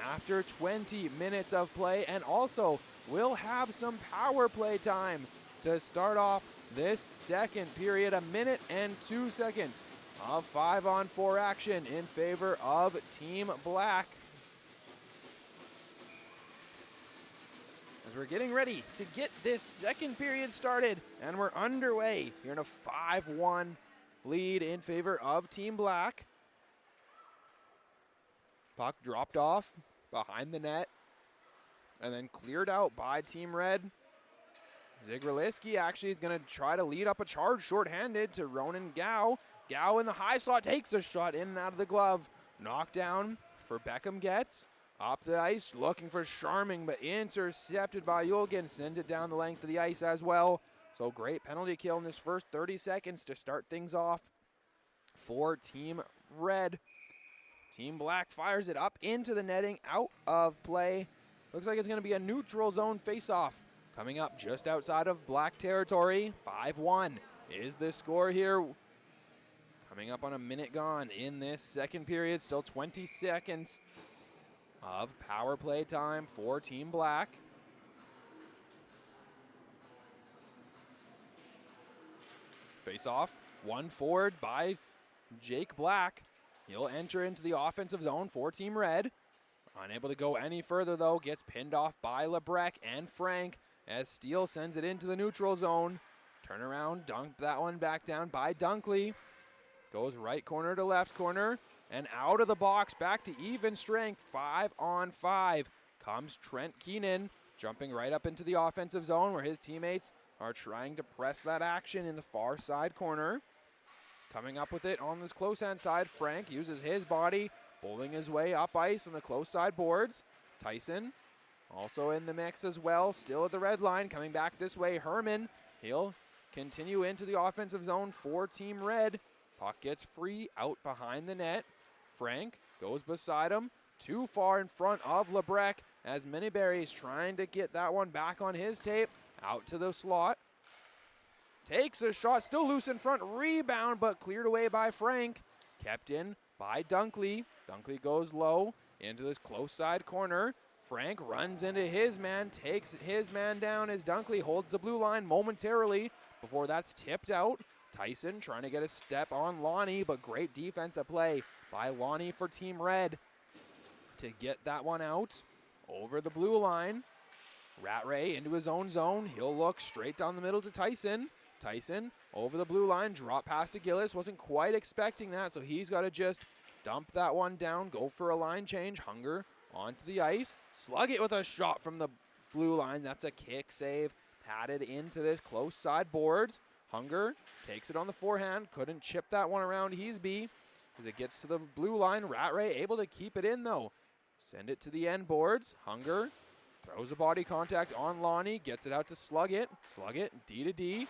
after 20 minutes of play, and also will have some power play time to start off this second period. 1 minute and 2 seconds of 5-on-4 action in favor of Team Black. As we're getting ready to get this second period started, and we're underway here in a 5-1 lead in favor of Team Black. Puck dropped off behind the net and then cleared out by Team Red. Zigraliski actually is going to try to lead up a charge shorthanded to Ronan Gao. Gao in the high slot takes the shot in and out of the glove. Knockdown for Beckham gets. Up the ice, looking for Charming, but intercepted by Yulgin. Sends it down the length of the ice as well. So great penalty kill in this first 30 seconds to start things off for Team Red. Team Black fires it up into the netting, out of play. Looks like it's going to be a neutral zone face-off. Coming up just outside of Black territory. 5-1 is the score here. Coming up on a minute gone in this second period. Still 20 seconds of power play time for Team Black. Face off, one forward by Jake Black. He'll enter into the offensive zone for Team Red. Unable to go any further though, gets pinned off by Lebrec and Frank as Steele sends it into the neutral zone. Turn around, dunk that one back down by Dunkley. Goes right corner to left corner. And out of the box, back to even strength, 5-on-5. Comes Trent Keenan, jumping right up into the offensive zone where his teammates are trying to press that action in the far side corner. Coming up with it on this close hand side, Frank uses his body, bowling his way up ice on the close side boards. Tyson also in the mix as well, still at the red line, coming back this way. Herman, he'll continue into the offensive zone for Team Red. Puck gets free out behind the net. Frank goes beside him, too far in front of Lebrec as Miniberry's trying to get that one back on his tape. Out to the slot. Takes a shot, still loose in front, rebound, but cleared away by Frank. Kept in by Dunkley. Dunkley goes low into this close side corner. Frank runs into his man, takes his man down as Dunkley holds the blue line momentarily before that's tipped out. Tyson trying to get a step on Lonnie, but great defensive play by Lonnie for Team Red to get that one out over the blue line. Rat Ray into his own zone. He'll look straight down the middle to Tyson. Tyson over the blue line, drop pass to Gillis. Wasn't quite expecting that, so he's got to just dump that one down, go for a line change. Hunger onto the ice. Slug it with a shot from the blue line. That's a kick save. Padded into this close side boards. Hunger takes it on the forehand. Couldn't chip that one around Heasby as it gets to the blue line. Rat Ray able to keep it in though. Send it to the end boards. Hunger throws a body contact on Lonnie. Gets it out to Slug it. Slug it, D to D.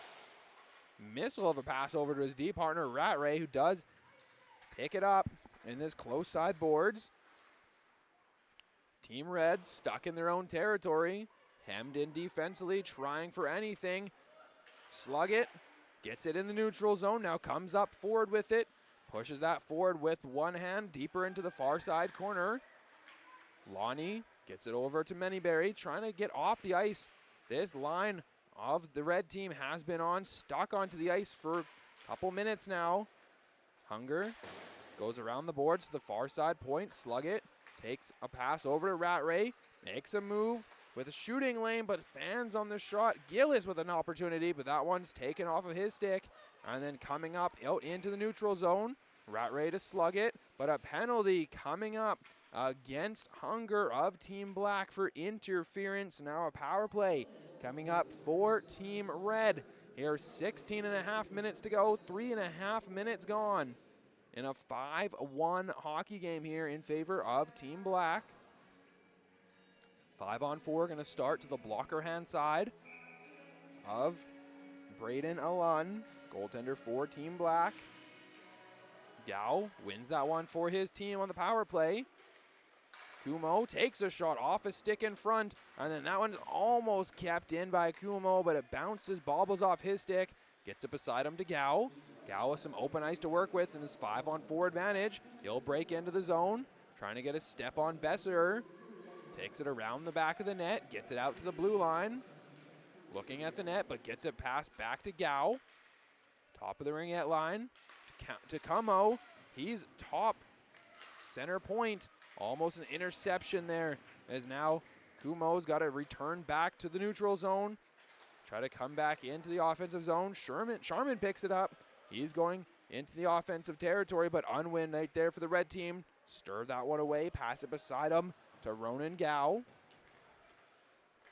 Missile of a pass over to his D partner, Rat Ray, who does pick it up in this close side boards. Team Red stuck in their own territory. Hemmed in defensively, trying for anything. Slug it. Gets it in the neutral zone, now comes up forward with it. Pushes that forward with one hand deeper into the far side corner. Lonnie gets it over to Manyberry, trying to get off the ice. This line of the red team has been on, stuck onto the ice for a couple minutes now. Hunger goes around the boards to the far side point. Slug it, takes a pass over to Rat Ray, makes a move with a shooting lane, but fans on the shot. Gillis with an opportunity, but that one's taken off of his stick. And then coming up out into the neutral zone. Rat Ray to Slug it, but a penalty coming up against Hunger of Team Black for interference. Now a power play coming up for Team Red. Here 16.5 minutes to go, 3.5 minutes gone in a 5-1 hockey game here in favor of Team Black. 5-on-4 going to start to the blocker hand side of Braden Alun, goaltender for Team Black. Gao wins that one for his team on the power play. Kumo takes a shot off a stick in front, and then that one's almost kept in by Kumo, but it bounces, bobbles off his stick, gets it beside him to Gao. Gao with some open ice to work with in this 5-on-4 advantage. He'll break into the zone, trying to get a step on Besser. Takes it around the back of the net, gets it out to the blue line. Looking at the net, but gets it passed back to Gao. Top of the ringette line to Kumo. He's top center point. Almost an interception there, as now Kumo's got to return back to the neutral zone. Try to come back into the offensive zone. Sharman picks it up. He's going into the offensive territory, but Unwin right there for the red team. Stir that one away, pass it beside him to Ronan Gao.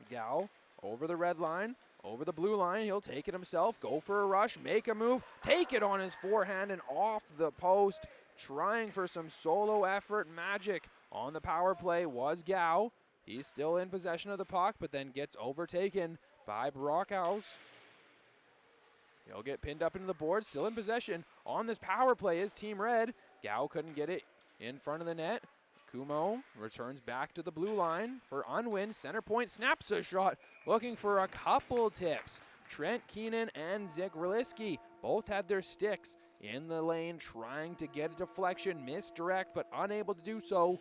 Gao over the red line, over the blue line. He'll take it himself, go for a rush, make a move, take it on his forehand and off the post. Trying for some solo effort magic on the power play was Gao. He's still in possession of the puck, but then gets overtaken by Brockhouse. He'll get pinned up into the board, still in possession. On this power play is Team Red. Gao couldn't get it in front of the net. Kumo returns back to the blue line for Unwin. Center point, snaps a shot, looking for a couple tips. Trent Keenan and Zig Riliski both had their sticks in the lane, trying to get a deflection, misdirect, but unable to do so.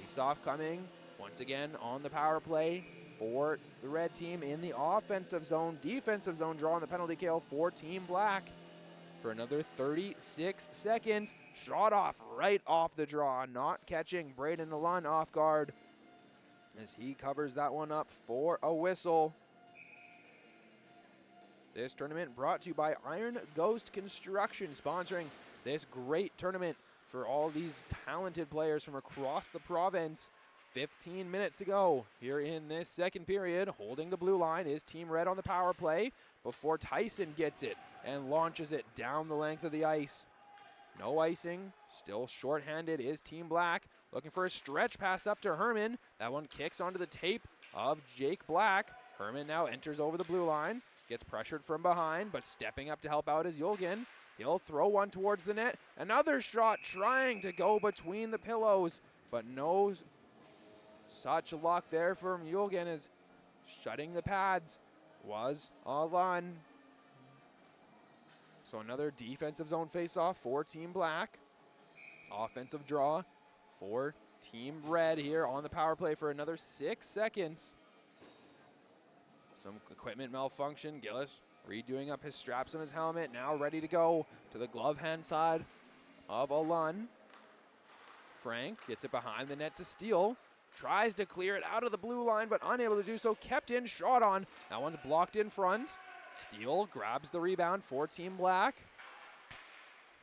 Face-off coming once again on the power play for the red team in the offensive zone. Defensive zone draw on the penalty kill for Team Black for another 36 seconds. Shot off right off the draw, not catching Braden Alun off guard as he covers that one up for a whistle. This tournament brought to you by Iron Ghost Construction, sponsoring this great tournament for all these talented players from across the province. 15 minutes to go here in this second period. Holding the blue line is Team Red on the power play before Tyson gets it and launches it down the length of the ice. No icing, still shorthanded is Team Black. Looking for a stretch pass up to Herman. That one kicks onto the tape of Jake Black. Herman now enters over the blue line. Gets pressured from behind, but stepping up to help out is Yulgin. He'll throw one towards the net. Another shot trying to go between the pillows, but no such luck there from Yulgin, as shutting the pads was Alun. So another defensive zone face-off for Team Black. Offensive draw for Team Red here on the power play for another 6 seconds. Some equipment malfunction. Gillis redoing up his straps on his helmet. Now ready to go to the glove hand side of Alun. Frank gets it behind the net to Steele. Tries to clear it out of the blue line, but unable to do so. Kept in, shot on. That one's blocked in front. Steele grabs the rebound for Team Black.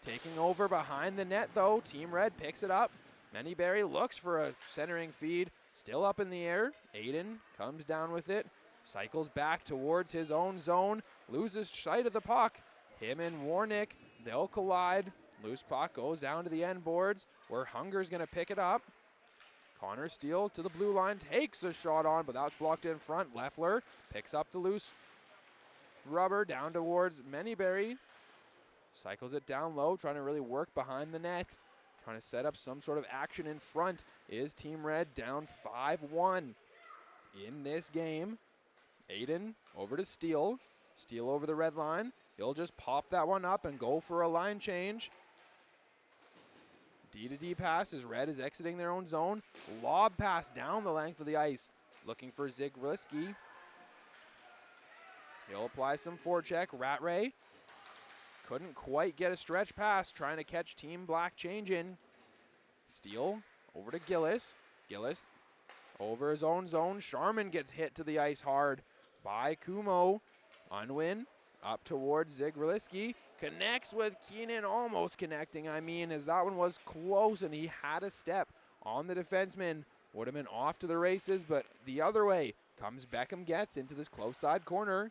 Taking over behind the net, though. Team Red picks it up. Mennyberry looks for a centering feed. Still up in the air. Aiden comes down with it. Cycles back towards his own zone, loses sight of the puck. Him and Warnick, they'll collide. Loose puck goes down to the end boards where Hunger's going to pick it up. Connor Steele to the blue line, takes a shot on, but that's blocked in front. Leffler picks up the loose rubber down towards Mennyberry. Cycles it down low, trying to really work behind the net. Trying to set up some sort of action in front is Team Red down 5-1 in this game. Aiden over to Steele. Steele over the red line. He'll just pop that one up and go for a line change. D-to-D pass as Red is exiting their own zone. Lob pass down the length of the ice. Looking for Zig Riliski. He'll apply some forecheck. Rat Ray couldn't quite get a stretch pass. Trying to catch Team Black change in. Steele over to Gillis. Gillis over his own zone. Sharman gets hit to the ice hard by Kumo. Unwin up towards Zig Riliski. Connects with Keenan, almost connecting, as that one was close and he had a step on the defenseman. Would have been off to the races, but the other way comes Beckham Getz into this close side corner.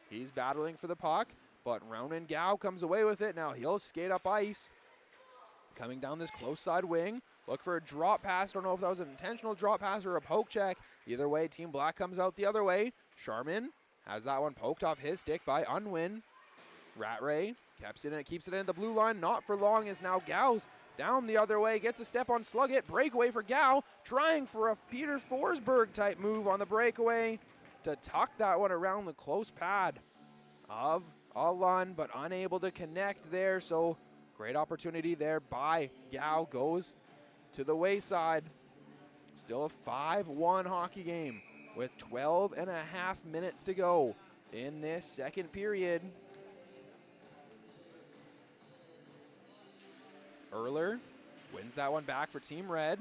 He's battling for the puck, but Ronan Gao comes away with it. Now he'll skate up ice. coming down this close side wing. Look for a drop pass. Don't know if that was an intentional drop pass or a poke check. Either way, Team Black comes out the other way. Sharman has that one poked off his stick by Unwin. Rattray keeps it in at the blue line. Not for long as now Gau's down the other way. Gets a step on Sluggett. Breakaway for Gau. Trying for a Peter Forsberg type move on the breakaway to tuck that one around the close pad of Alun, but unable to connect there. So great opportunity there by Gau. Goes to the wayside. Still a 5-1 hockey game with 12 and a half minutes to go in this second period. Erler wins that one back for Team Red.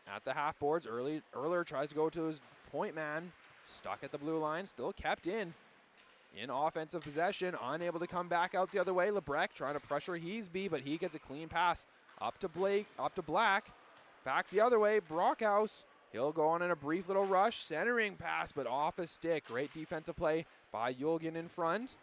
At the half boards, Erler tries to go to his point man. Stuck at the blue line, still kept in offensive possession. Unable to come back out the other way. Lebrecq trying to pressure Heasby, but he gets a clean pass up to Black. Back the other way, Brockhouse. He'll go on in a brief little rush. Centering pass, but off his stick. Great defensive play by Yulgin in front.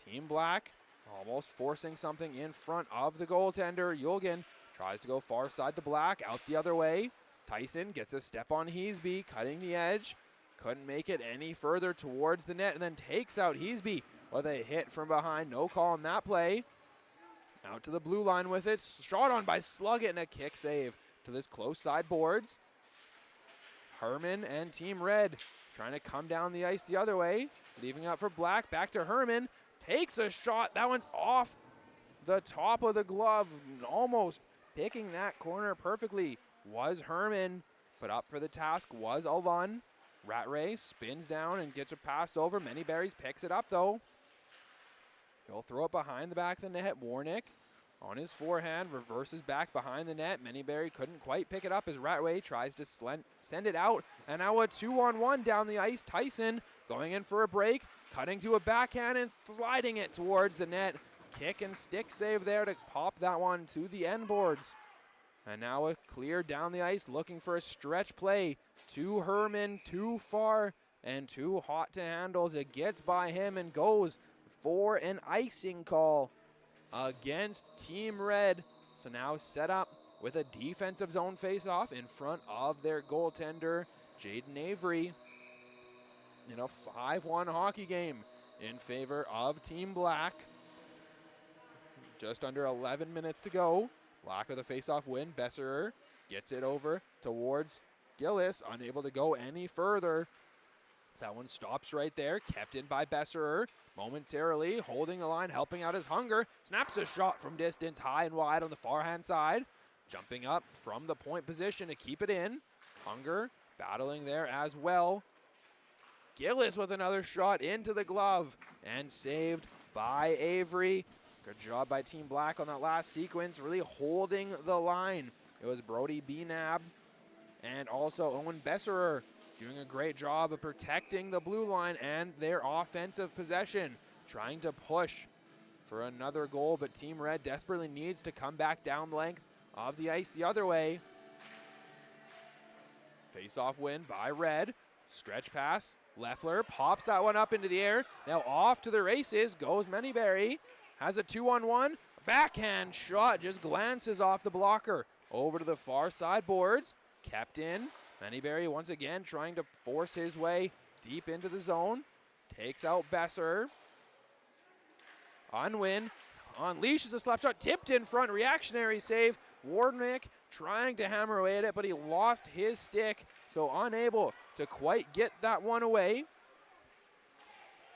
Team Black almost forcing something in front of the goaltender. Yulgin tries to go far side to Black. Out the other way. Tyson gets a step on Heasby, cutting the edge. Couldn't make it any further towards the net and then takes out Heasby with a hit from behind. No call on that play. Out to the blue line with it. Shot on by Sluggett and a kick save to this close side boards. Herman and Team Red trying to come down the ice the other way. Leaving up for Black. Back to Herman. Takes a shot. That one's off the top of the glove. Almost picking that corner perfectly was Herman. But up for the task was Alun. Rattray spins down and gets a pass over. Manyberries picks it up though. He'll throw it behind the back of the net. Warnick on his forehand reverses back behind the net. Manyberry couldn't quite pick it up as Rattray tries to send it out. And now a 2-on-1 down the ice. Tyson going in for a break, cutting to a backhand and sliding it towards the net. Kick and stick save there to pop that one to the end boards. And now a clear down the ice, looking for a stretch play to Herman, too far and too hot to handle. It gets by him and goes for an icing call against Team Red. So now set up with a defensive zone face-off in front of their goaltender, Jaden Avery, in a 5-1 hockey game in favor of Team Black. Just under 11 minutes to go. Black with a face-off win. Besserer gets it over towards Gillis, unable to go any further. So that one stops right there, kept in by Besserer. Momentarily holding the line, helping out his Hunger. Snaps a shot from distance, high and wide on the far-hand side. Jumping up from the point position to keep it in. Hunger battling there as well. Gillis with another shot into the glove and saved by Avery. Good job by Team Black on that last sequence, really holding the line. It was Brody Benab and also Owen Besserer doing a great job of protecting the blue line and their offensive possession, trying to push for another goal, but Team Red desperately needs to come back down the length of the ice the other way. Face-off win by Red. Stretch pass. Leffler pops that one up into the air. Now off to the races goes Manyberry. Has a 2-on-1. Backhand shot just glances off the blocker. Over to the far side boards. Kept in. Manyberry once again trying to force his way deep into the zone. Takes out Besser. Unwin unleashes a slap shot. Tipped in front. Reactionary save. Warnick trying to hammer away at it, but he lost his stick, so unable to quite get that one away.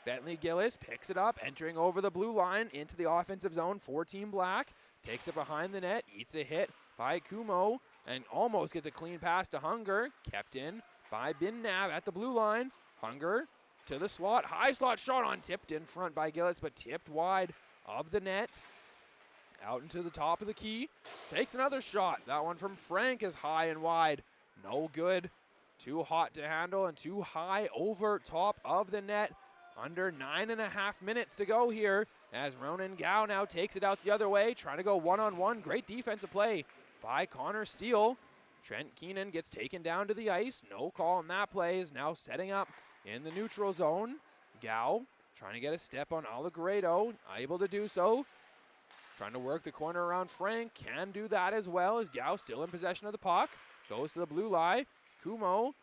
Bentley Gillis picks it up, entering over the blue line into the offensive zone for Team Black. Takes it behind the net, eats a hit by Kumo, and almost gets a clean pass to Hunger. Kept in by Bin Nav at the blue line. Hunger to the slot. High slot shot on, tipped in front by Gillis, but tipped wide of the net. Out into the top of the key. Takes another shot. That one from Frank is high and wide. No good. Too hot to handle and too high over top of the net. Under 9.5 minutes to go here as Ronan Gao now takes it out the other way, trying to go one-on-one. Great defensive play by Connor Steele. Trent Keenan gets taken down to the ice. No call on that play. Is now setting up in the neutral zone. Gao trying to get a step on Allegredo. Able to do so. Trying to work the corner around Frank. Can do that as well as Gao still in possession of the puck. Goes to the blue line. Kumo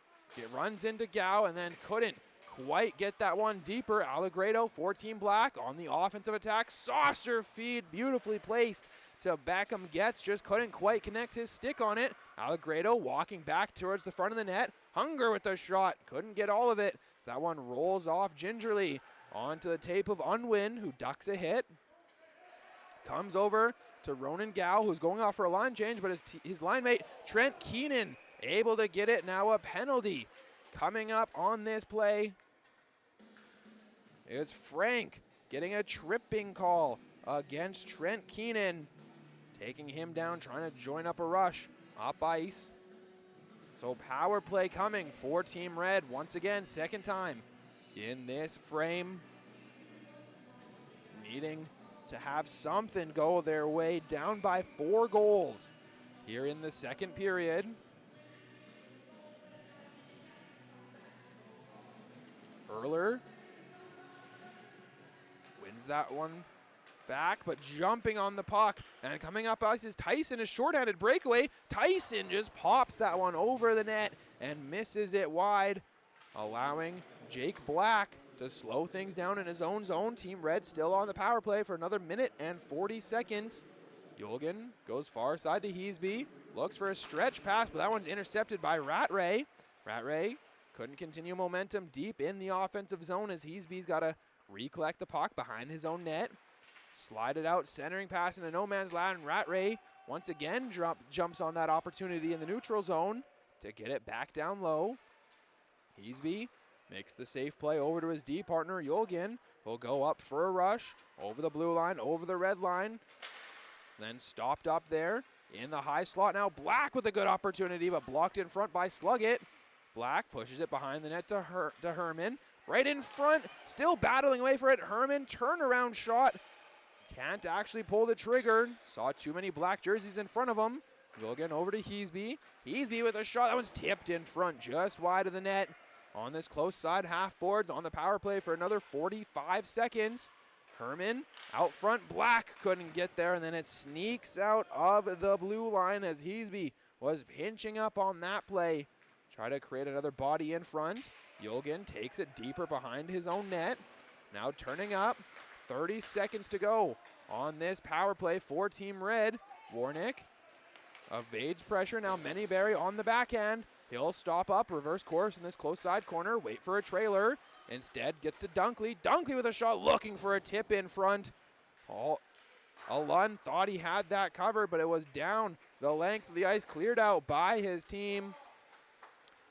runs into Gao and then couldn't quite get that one deeper. Allegredo, 14 black on the offensive attack. Saucer feed, beautifully placed to Beckham. Gets, just couldn't quite connect his stick on it. Allegredo walking back towards the front of the net. Hunger with the shot, couldn't get all of it. So that one rolls off gingerly onto the tape of Unwin, who ducks a hit. Comes over to Ronan Gao, who's going off for a line change, but his line mate, Trent Keenan, able to get it. Now a penalty coming up on this play. It's Frank getting a tripping call against Trent Keenan, taking him down, trying to join up a rush up ice. So power play coming for Team Red once again, second time in this frame. Needing to have something go their way, down by 4 goals here in the second period. Erler wins that one back, but jumping on the puck and coming up ice is Tyson, a shorthanded breakaway. Tyson just pops that one over the net and misses it wide, allowing Jake Black to slow things down in his own zone. Team Red still on the power play for another minute and 40 seconds. Yulgen goes far side to Heasby, looks for a stretch pass, but that one's intercepted by Rattray. Rattray couldn't continue momentum deep in the offensive zone as Heasby's got to recollect the puck behind his own net. Slide it out, centering pass into no man's land. Rattray once again jumps on that opportunity in the neutral zone to get it back down low. Heasby makes the safe play over to his D partner. Yulgen will go up for a rush over the blue line, over the red line. Then stopped up there in the high slot. Now Black with a good opportunity, but blocked in front by Sluggett. Black pushes it behind the net to Herman. Right in front, still battling away for it. Herman, turnaround shot. Can't actually pull the trigger. Saw too many black jerseys in front of him. Yulgen over to Heasby. Heasby with a shot. That one's tipped in front, just wide of the net. On this close side, half boards on the power play for another 45 seconds. Herman out front. Black couldn't get there, and then it sneaks out of the blue line as Heasby was pinching up on that play. Try to create another body in front. Yulgen takes it deeper behind his own net. Now turning up. 30 seconds to go on this power play for Team Red. Warnick evades pressure. Now Mennyberry on the backhand. He'll stop up, reverse course in this close side corner, wait for a trailer. Instead gets to Dunkley. Dunkley with a shot, looking for a tip in front. Alun thought he had that covered, but it was down the length of the ice, cleared out by his team.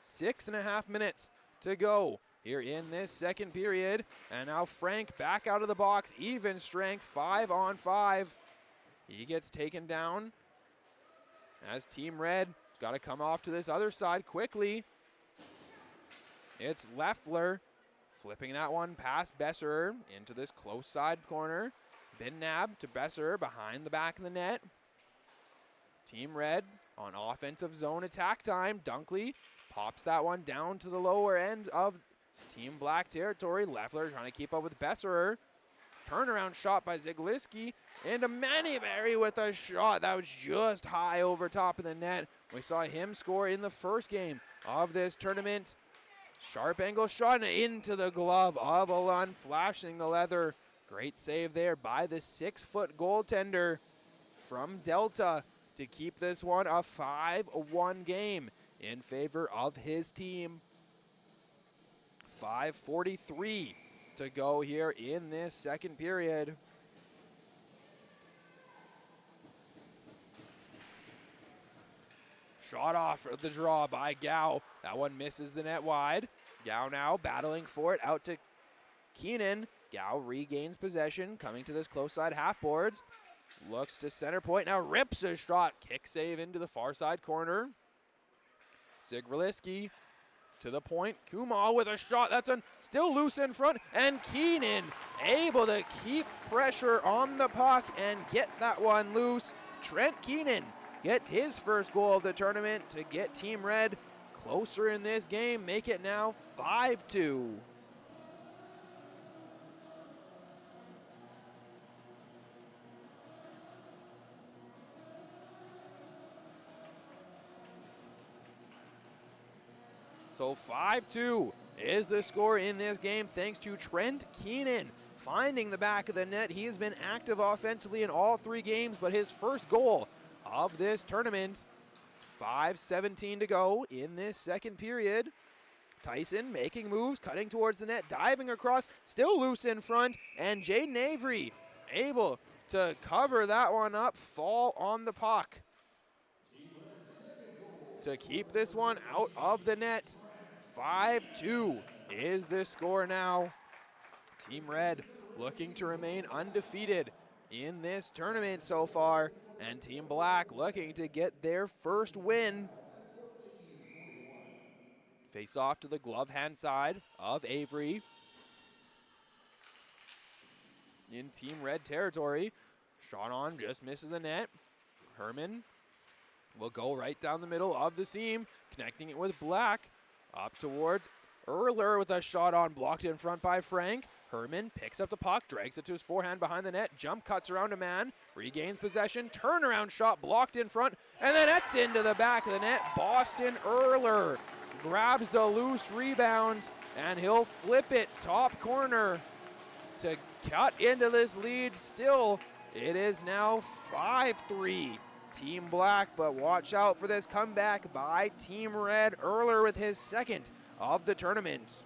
6.5 minutes to go here in this second period. And now Frank back out of the box, even strength, 5-on-5. He gets taken down as Team Red got to come off to this other side quickly. It's Leffler flipping that one past Besserer into this close side corner. Binnab to Besserer behind the back of the net. Team Red on offensive zone attack time. Dunkley pops that one down to the lower end of Team Black territory. Leffler trying to keep up with Besserer. Turnaround shot by Zigliski. And a Mennyberry with a shot that was just high over top of the net. We saw him score in the first game of this tournament. Sharp angle shot into the glove of Alun, flashing the leather. Great save there by the 6-foot goaltender from Delta to keep this one a 5-1 game in favor of his team. 5:43 to go here in this second period. Shot off the draw by Gao. That one misses the net wide. Gao now battling for it out to Keenan. Gao regains possession, coming to this close side half boards. Looks to center point, now rips a shot. Kick save into the far side corner. Zigliski to the point. Kumal with a shot. That's still loose in front. And Keenan able to keep pressure on the puck and get that one loose. Trent Keenan gets his first goal of the tournament to get Team Red closer in this game. Make it now 5-2. So 5-2 is the score in this game thanks to Trent Keenan finding the back of the net. He has been active offensively in all 3 games, but his first goal of this tournament. 5:17 to go in this second period. Tyson making moves, cutting towards the net, diving across, still loose in front, and Jaden Avery able to cover that one up, fall on the puck to keep this one out of the net. 5-2 is the score now. Team Red looking to remain undefeated in this tournament so far, and Team Black looking to get their first win. Face off to the glove hand side of Avery. In Team Red territory, shot on, just misses the net. Herman will go right down the middle of the seam, connecting it with Black. Up towards Erler with a shot on, blocked in front by Frank. Herman picks up the puck, drags it to his forehand behind the net, jump cuts around a man, regains possession, turnaround shot blocked in front, and then that's into the back of the net. Boston Erler grabs the loose rebound, and he'll flip it top corner to cut into this lead. Still, it is now 5-3 Team Black, but watch out for this comeback by Team Red. Erler with his second of the tournament.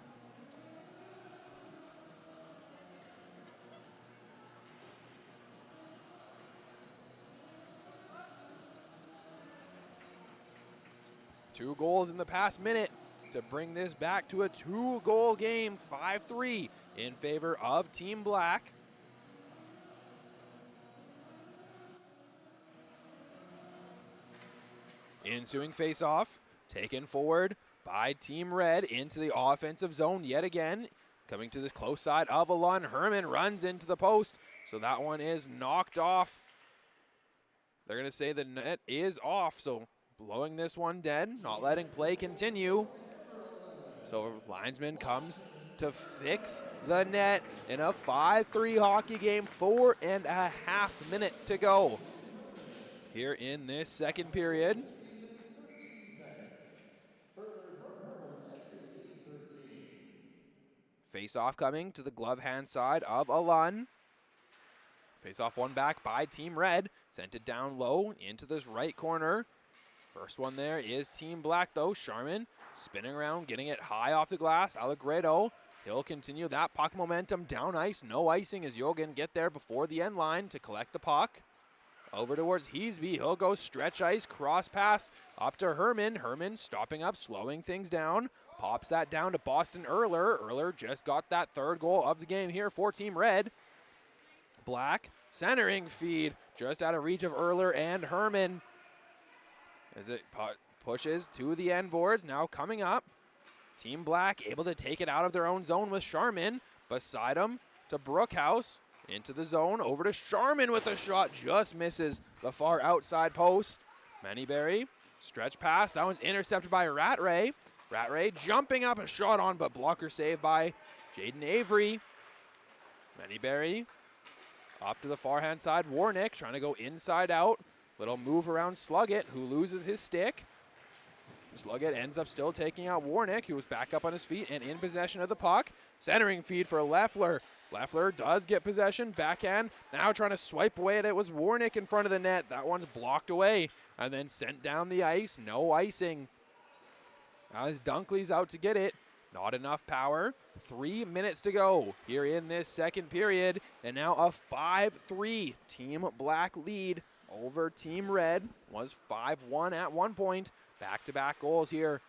Two goals in the past minute to bring this back to a 2-goal game, 5-3 in favor of Team Black. Ensuing face-off, taken forward by Team Red into the offensive zone yet again. Coming to the close side of Alun. Herman runs into the post, so that one is knocked off. They're going to say the net is off, so blowing this one dead, not letting play continue. So linesman comes to fix the net in a 5-3 hockey game, 4.5 minutes to go here in this second period. Face-off coming to the glove hand side of Alun. Face-off one back by Team Red. Sent it down low into this right corner. First one there is Team Black though. Sharman spinning around, getting it high off the glass. Allegredo, he'll continue that puck momentum down ice. No icing as Yogan get there before the end line to collect the puck. Over towards Heasby, he'll go stretch ice, cross pass up to Herman. Herman stopping up, slowing things down. Pops that down to Boston Erler. Erler just got that third goal of the game here for Team Red. Black centering feed just out of reach of Erler and Herman as it pushes to the end boards. Now coming up, Team Black able to take it out of their own zone with Sharman. Beside him to Brookhouse. Into the zone, over to Sharman with a shot, just misses the far outside post. Mannyberry, stretch pass, that one's intercepted by Rattray. Rattray jumping up, a shot on, but blocker saved by Jaden Avery. Mannyberry up to the far hand side, Warnick trying to go inside out. Little move around Sluggett, who loses his stick. Sluggett ends up still taking out Warnick, who was back up on his feet and in possession of the puck. Centering feed for Leffler. Leffler does get possession, backhand, now trying to swipe away at it was Warnick in front of the net. That one's blocked away and then sent down the ice, no icing. As Dunkley's out to get it, not enough power. 3 minutes to go here in this second period, and now a 5-3 Team Black lead over Team Red. Was 5-1 at one point. Back-to-back goals here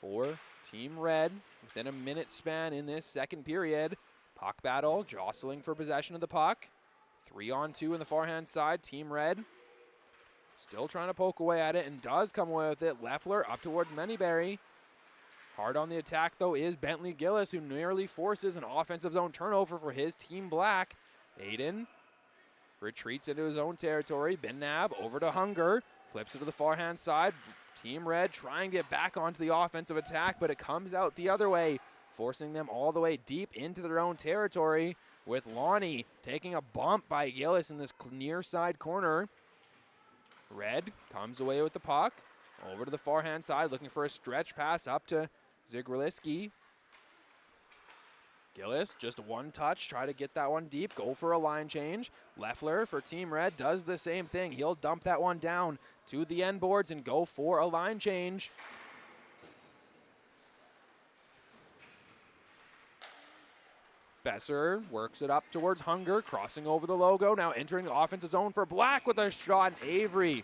for Team Red within a minute span in this second period. Puck battle, jostling for possession of the puck. 3-on-2 in the far-hand side. Team Red still trying to poke away at it and does come away with it. Leffler up towards Mannyberry. Hard on the attack, though, is Bentley Gillis, who nearly forces an offensive zone turnover for his Team Black. Aiden retreats into his own territory. Ben-Nab over to Hunger. Flips it to the far-hand side. Team Red trying to get back onto the offensive attack, but it comes out the other way, forcing them all the way deep into their own territory, with Lonnie taking a bump by Gillis in this near side corner. Red comes away with the puck. Over to the far hand side, looking for a stretch pass up to Zigrilisky. Gillis, just one touch, try to get that one deep, go for a line change. Leffler for Team Red does the same thing. He'll dump that one down to the end boards and go for a line change. Besser works it up towards Hunger, crossing over the logo, now entering the offensive zone for Black with a shot. Avery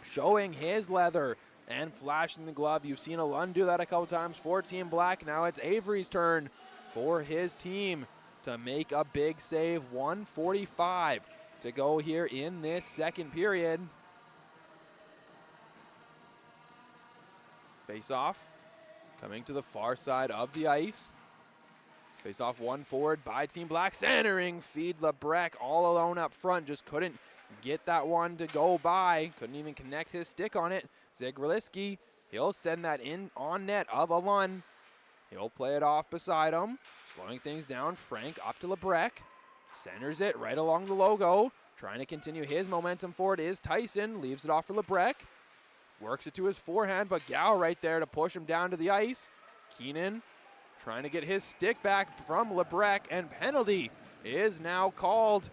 showing his leather and flashing the glove. You've seen Alun do that a couple times for Team Black. Now it's Avery's turn for his team to make a big save. 1:45 to go here in this second period. Face off coming to the far side of the ice. Face off one forward by Team Black, centering feed Lebrec all alone up front, just couldn't get that one to go by, couldn't even connect his stick on it. Zigrilisky, he'll send that in on net of Alun. He'll play it off beside him, slowing things down. Frank up to Lebrec, centers it right along the logo, trying to continue his momentum forward is Tyson, leaves it off for Lebrec, works it to his forehand, but Gow right there to push him down to the ice. Keenan trying to get his stick back from Lebrec, and penalty is now called.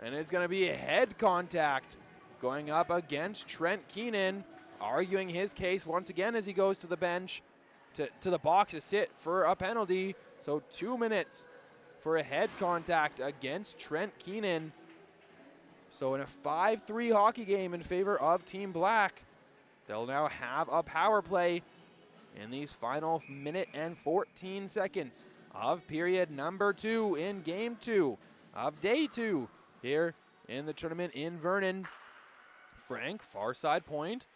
And it's going to be a head contact going up against Trent Keenan, arguing his case once again as he goes to the bench, to the box to sit for a penalty. So 2 minutes for a head contact against Trent Keenan. So in a 5-3 hockey game in favor of Team Black, they'll now have a power play in these final minute and 14 seconds of period number 2 in game 2 of day 2 here in the tournament in Vernon. Frank, far side point,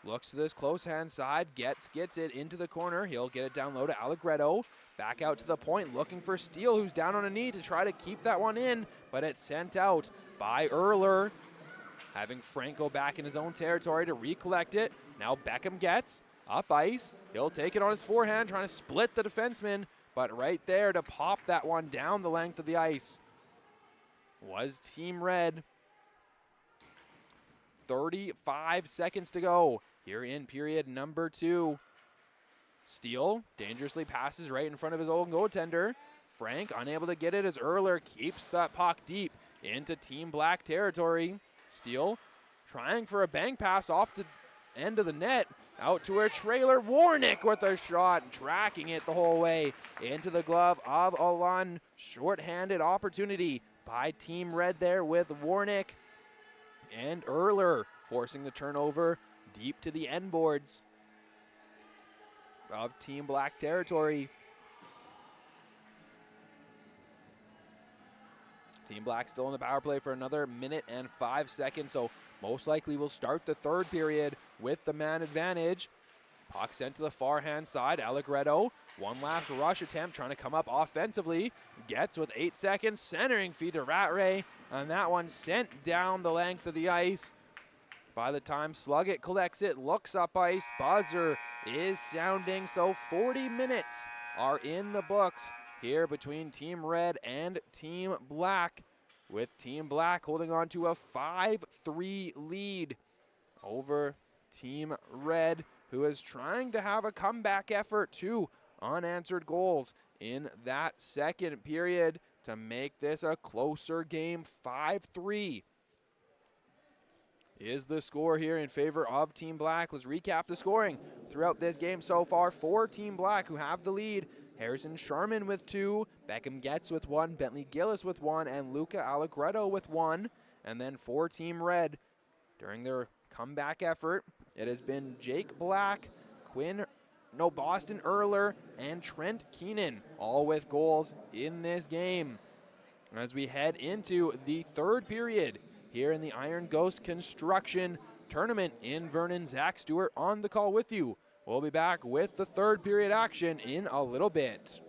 looks to this close hand side, gets it into the corner. He'll get it down low to Allegretto. Back out to the point, looking for Steele, who's down on a knee to try to keep that one in, but it's sent out by Erler. Having Frank go back in his own territory to recollect it. Now Beckham gets up ice. He'll take it on his forehand, trying to split the defenseman, but right there to pop that one down the length of the ice was Team Red. 35 seconds to go here in period number 2. Steele dangerously passes right in front of his own goaltender. Frank unable to get it as Erler keeps that puck deep into Team Black territory. Steele trying for a bang pass off the end of the net, out to a trailer. Warnick with a shot, tracking it the whole way into the glove of Alun. Short-handed opportunity by Team Red there with Warnick, and Erler forcing the turnover deep to the end boards of Team Black territory. Team Black still in the power play for another minute and 5 seconds, so most likely we'll start the third period with the man advantage. Puck sent to the far hand side. Allegretto, one last rush attempt, trying to come up offensively. Gets with 8 seconds, centering feed to Rattray, and that one sent down the length of the ice. By the time Sluggett collects it, looks up ice, buzzer is sounding, so 40 minutes are in the books here between Team Red and Team Black, with Team Black holding on to a 5-3 lead over Team Red, who is trying to have a comeback effort. 2 unanswered goals in that second period to make this a closer game. 5-3 is the score here in favor of Team Black. Let's recap the scoring throughout this game so far for Team Black, who have the lead. Harrison Sharman with 2, Beckham Getz with 1, Bentley Gillis with 1, and Luca Allegretto with 1. And then for Team Red, during their comeback effort, it has been Jake Black, Boston Erler, and Trent Keenan, all with goals in this game. As we head into the third period here in the Iron Ghost Construction Tournament in Vernon, Zach Stewart on the call with you. We'll be back with the third period action in a little bit.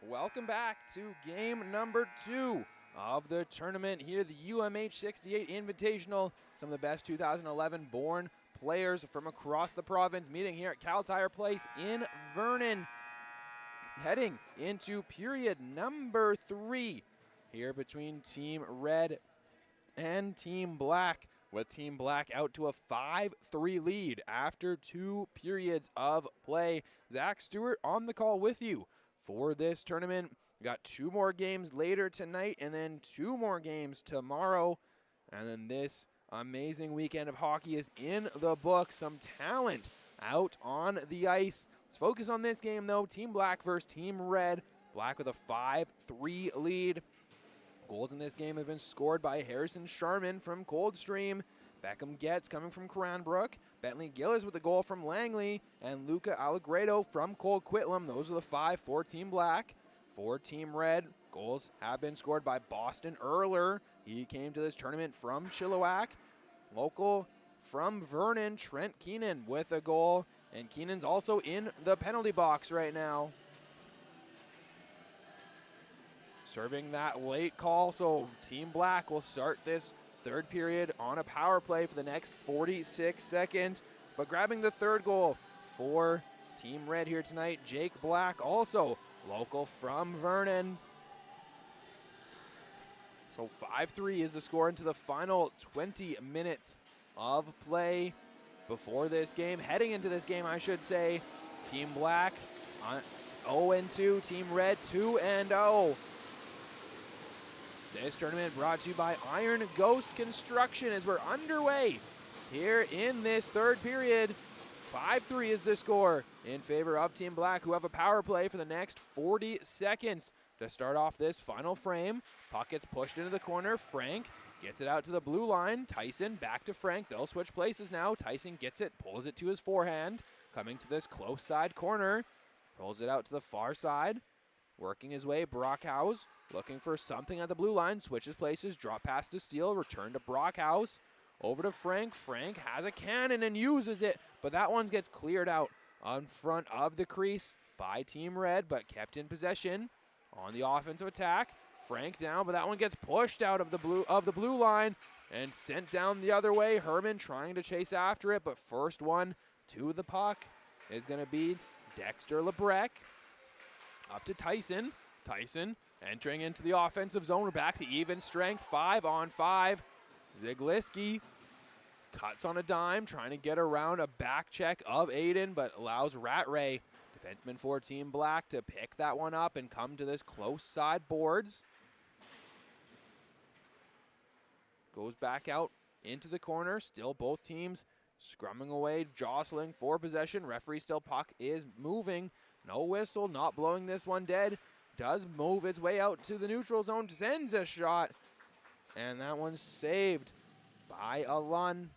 Welcome back to game number 2 of the tournament here, the UMH-68 Invitational. Some of the best 2011 born players from across the province meeting here at Cal Tire Place in Vernon. Heading into period number 3 here between Team Red and Team Black, with Team Black out to a 5-3 lead after 2 periods of play. Zach Stewart on the call with you for this tournament. We got 2 more games later tonight and then 2 more games tomorrow. And then this amazing weekend of hockey is in the books. Some talent out on the ice. Let's focus on this game though. Team Black versus Team Red. Black with a 5-3 lead. Goals in this game have been scored by Harrison Sharman from Coldstream, Beckham Getz coming from Cranbrook, Bentley Gillis with a goal from Langley, and Luca Allegredo from Cold Quitlam. Those are the 5 for Team Black. For Team Red, goals have been scored by Boston Erler. He came to this tournament from Chilliwack. Local from Vernon, Trent Keenan with a goal, and Keenan's also in the penalty box right now. Serving that late call, so Team Black will start this third period on a power play for the next 46 seconds. But grabbing the third goal for Team Red here tonight, Jake Black, also local from Vernon. So 5-3 is the score into the final 20 minutes of play before this game. Heading into this game, I should say, Team Black 0-2, Team Red 2-0. This tournament brought to you by Iron Ghost Construction as we're underway here in this third period. 5-3 is the score in favor of Team Black, who have a power play for the next 40 seconds to start off this final frame. Puck gets pushed into the corner. Frank gets it out to the blue line. Tyson back to Frank. They'll switch places now. Tyson gets it, pulls it to his forehand. Coming to this close side corner. Rolls it out to the far side. Working his way, Brockhaus looking for something at the blue line, switches places, drop pass to Steele, return to Brockhaus, over to Frank. Frank has a cannon and uses it, but that one gets cleared out on front of the crease by Team Red, but kept in possession on the offensive attack. Frank down, but that one gets pushed out of the blue line and sent down the other way. Herman trying to chase after it, but first one to the puck is going to be Dexter Lebrec. Up to Tyson. Tyson entering into the offensive zone. We're back to even strength, 5-on-5. Zigliski cuts on a dime, trying to get around a back check of Aiden, but allows Rattray, defenseman for Team Black, to pick that one up and come to this close side boards. Goes back out into the corner. Still both teams scrumming away, jostling for possession. Referee still, puck is moving. No whistle, not blowing this one dead. Does move its way out to the neutral zone, sends a shot. And that one's saved by a Lund.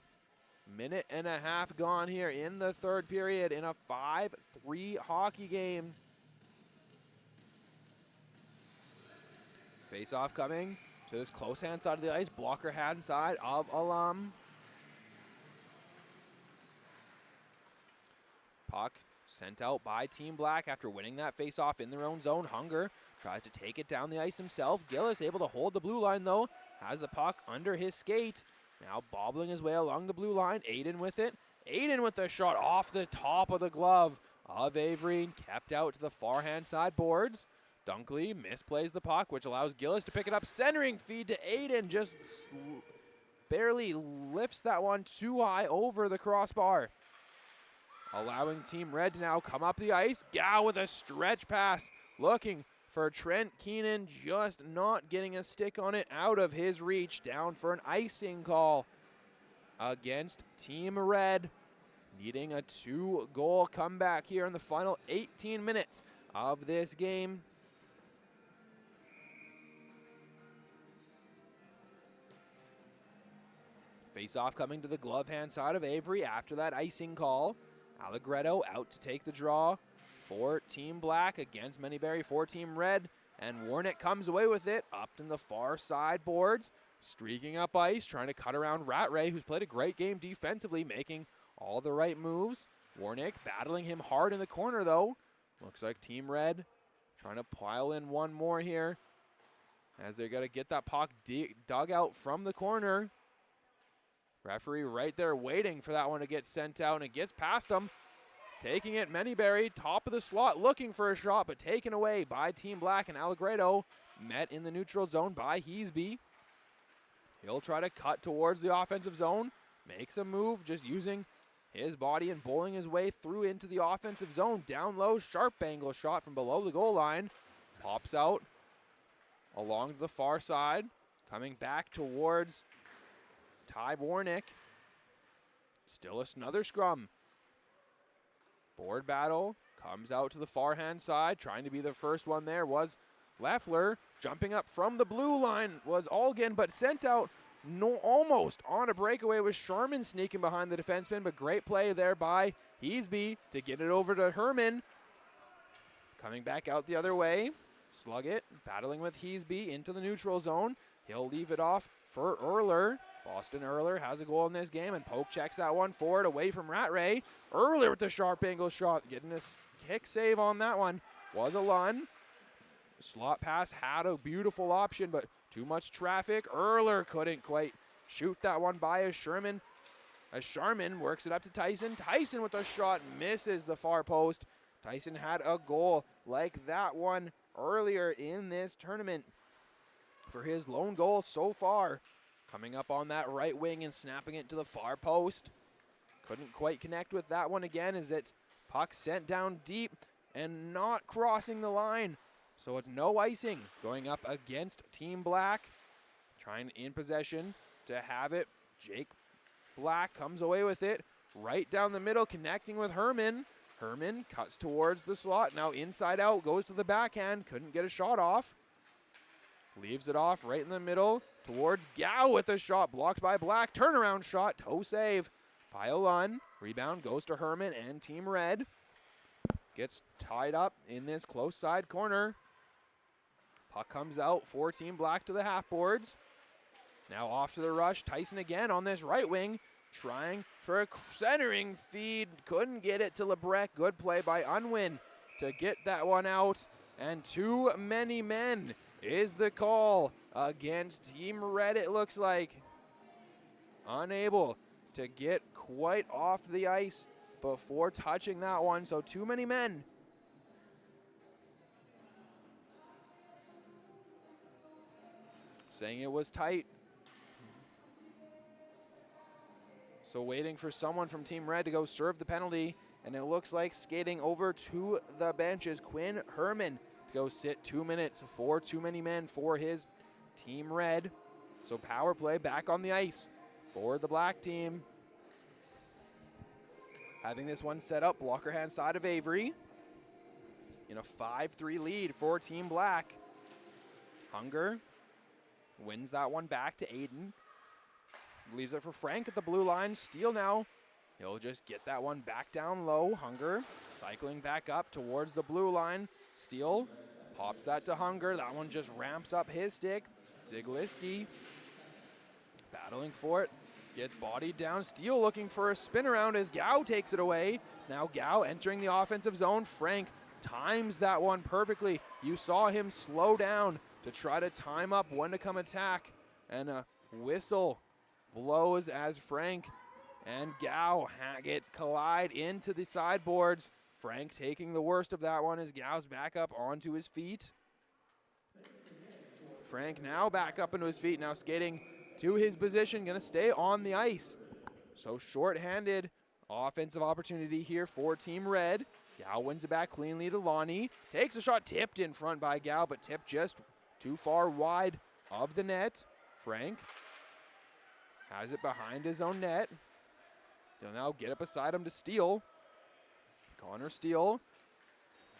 Minute and a half gone here in the third period in a 5-3 hockey game. Face-off coming to this close hand side of the ice. Blocker hand side of Alum. Puck sent out by Team Black after winning that face-off in their own zone. Hunger tries to take it down the ice himself. Gillis able to hold the blue line though. Has the puck under his skate. Now bobbling his way along the blue line. Aiden with it. Aiden with the shot off the top of the glove of Avery. Kept out to the far hand side boards. Dunkley misplays the puck, which allows Gillis to pick it up. Centering feed to Aiden. Just barely lifts that one too high over the crossbar. Allowing Team Red to now come up the ice. Gow with a stretch pass. Looking for Trent Keenan. Just not getting a stick on it. Out of his reach. Down for an icing call against Team Red. Needing a 2-goal comeback here in the final 18 minutes of this game. Face-off coming to the glove hand side of Avery after that icing call. Allegretto out to take the draw for Team Black against Mennyberry for Team Red. And Warnick comes away with it up in the far side boards. Streaking up ice, trying to cut around Rattray, who's played a great game defensively, making all the right moves. Warnick battling him hard in the corner, though. Looks like Team Red trying to pile in one more here as they're going to get that puck dug out from the corner. Referee right there waiting for that one to get sent out, and it gets past him. Taking it, Manyberry, top of the slot, looking for a shot, but taken away by Team Black, and Allegredo met in the neutral zone by Heasby. He'll try to cut towards the offensive zone, makes a move, just using his body and bowling his way through into the offensive zone. Down low, sharp angle shot from below the goal line. Pops out along the far side, coming back towards Ty Warnick. Still another scrum. Board battle, comes out to the far hand side. Trying to be the first one there was Leffler. Jumping up from the blue line was Algan, but sent out almost on a breakaway with Sharman sneaking behind the defenseman, but great play there by Heasby to get it over to Herman. Coming back out the other way, slug it, battling with Heasby into the neutral zone. He'll leave it off for Erler. Boston Erler has a goal in this game, and Polk checks that one forward away from Rattray. Erler with the sharp angle shot, getting a kick save on that one was a Lund. Slot pass had a beautiful option, but too much traffic. Erler couldn't quite shoot that one by as Sharman works it up to Tyson. Tyson with a shot misses the far post. Tyson had a goal like that one earlier in this tournament for his lone goal so far. Coming up on that right wing and snapping it to the far post. Couldn't quite connect with that one again as it's puck sent down deep and not crossing the line. So it's no icing going up against Team Black. Trying in possession to have it. Jake Black comes away with it. Right down the middle, connecting with Herman. Herman cuts towards the slot. Now inside out, goes to the backhand. Couldn't get a shot off. Leaves it off right in the middle towards Gow with a shot blocked by Black. Turnaround shot, toe save by Lund. Rebound goes to Herman and Team Red. Gets tied up in this close side corner. Puck comes out for Team Black to the half boards. Now off to the rush. Tyson again on this right wing. Trying for a centering feed. Couldn't get it to Lebrec. Good play by Unwin to get that one out. And too many men is the call against Team Red, it looks like. Unable to get quite off the ice before touching that one, so too many men. Saying it was tight. So waiting for someone from Team Red to go serve the penalty, and it looks like skating over to the bench is Quinn Herman to go sit 2 minutes for too many men for his Team Red. So power play back on the ice for the Black team. Having this one set up, blocker hand side of Avery. In a 5-3 lead for Team Black. Hunger wins that one back to Aiden. Leaves it for Frank at the blue line. Steele now. He'll just get that one back down low. Hunger cycling back up towards the blue line. Steele pops that to Hunger. That one just ramps up his stick. Zigliski battling for it. Gets bodied down. Steele looking for a spin around as Gow takes it away. Now Gow entering the offensive zone. Frank times that one perfectly. You saw him slow down to try to time up when to come attack. And a whistle blows as Frank and Gow collide into the sideboards. Frank taking the worst of that one as Gow's back up onto his feet. Frank now back up into his feet, now skating to his position, gonna stay on the ice. So short-handed offensive opportunity here for Team Red. Gow wins it back cleanly to Lonnie. Takes a shot, tipped in front by Gow, but tipped just too far wide of the net. Frank has it behind his own net. He'll now get up beside him to Steele. Connor Steele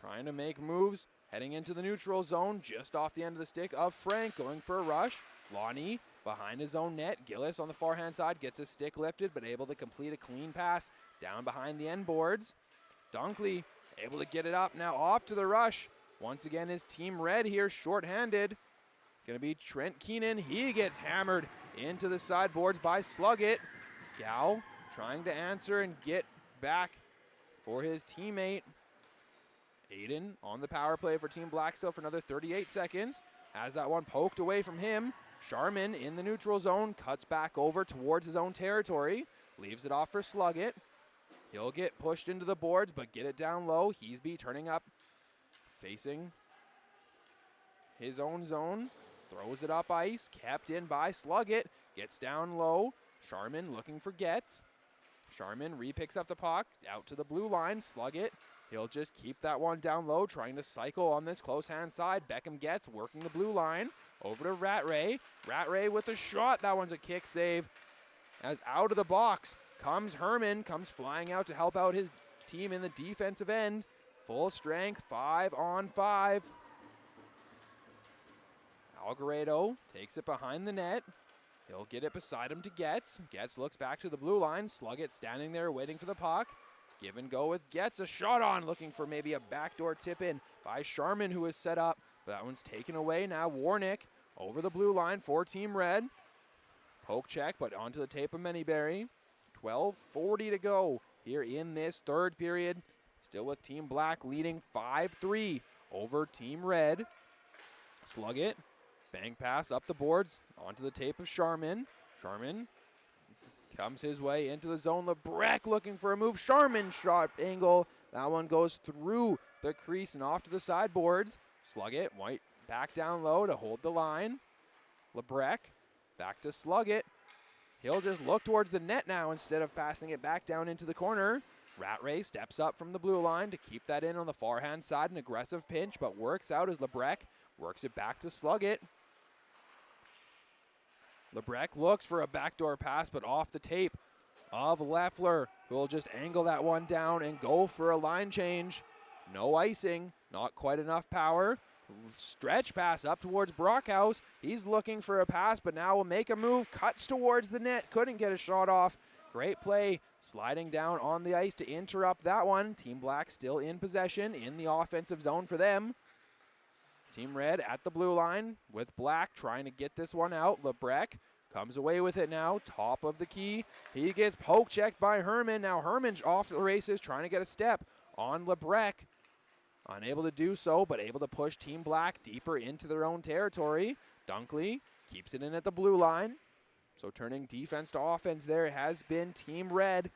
trying to make moves, heading into the neutral zone, just off the end of the stick of Frank, going for a rush. Lonnie behind his own net. Gillis on the far hand side gets his stick lifted, but able to complete a clean pass down behind the end boards. Dunkley able to get it up, now off to the rush. Once again is Team Red here, short-handed. Gonna be Trent Keenan. He gets hammered into the sideboards by Sluggett. Gow trying to answer and get back for his teammate. Aiden on the power play for Team Black still for another 38 seconds. Has that one poked away from him. Sharman in the neutral zone, cuts back over towards his own territory. Leaves it off for Sluggett. He'll get pushed into the boards, but get it down low. Heasby turning up, facing his own zone. Throws it up ice, kept in by Sluggett. Gets down low. Sharman looking for Getz. Sharman re-picks up the puck, out to the blue line. Sluggett, he'll just keep that one down low, trying to cycle on this close hand side. Beckham Getz working the blue line. Over to Rattray. Rattray with the shot. That one's a kick save. As out of the box comes Herman, comes flying out to help out his team in the defensive end. Full strength, 5-on-5. Algaredo takes it behind the net. He'll get it beside him to Getz. Getz looks back to the blue line. Sluggett standing there waiting for the puck. Give and go with Getz. A shot on, looking for maybe a backdoor tip in by Sharman, who is set up. But that one's taken away now. Warnick over the blue line for Team Red. Poke check, but onto the tape of Manyberry. 12:40 to go here in this third period. Still with Team Black leading 5-3 over Team Red. Sluggett, bang pass up the boards onto the tape of Sharman. Sharman comes his way into the zone. Lebrecht looking for a move. Sharman shot angle. That one goes through the crease and off to the sideboards. Sluggett, White back down low to hold the line. Lebrecht back to Sluggett. He'll just look towards the net now instead of passing it back down into the corner. Rattray steps up from the blue line to keep that in on the far hand side. An aggressive pinch, but works out as Lebrecht works it back to Sluggett. Lebrecht looks for a backdoor pass, but off the tape of Leffler, who will just angle that one down and go for a line change. No icing, not quite enough power. Stretch pass up towards Brockhouse. He's looking for a pass, but now will make a move. Cuts towards the net. Couldn't get a shot off. Great play. Sliding down on the ice to interrupt that one. Team Black still in possession in the offensive zone for them. Team Red at the blue line with Black trying to get this one out. Lebrecht comes away with it now. Top of the key. He gets poke checked by Herman. Now Herman's off to the races trying to get a step on Lebrecht. Unable to do so, but able to push Team Black deeper into their own territory. Dunkley keeps it in at the blue line. So turning defense to offense there has been Team Red.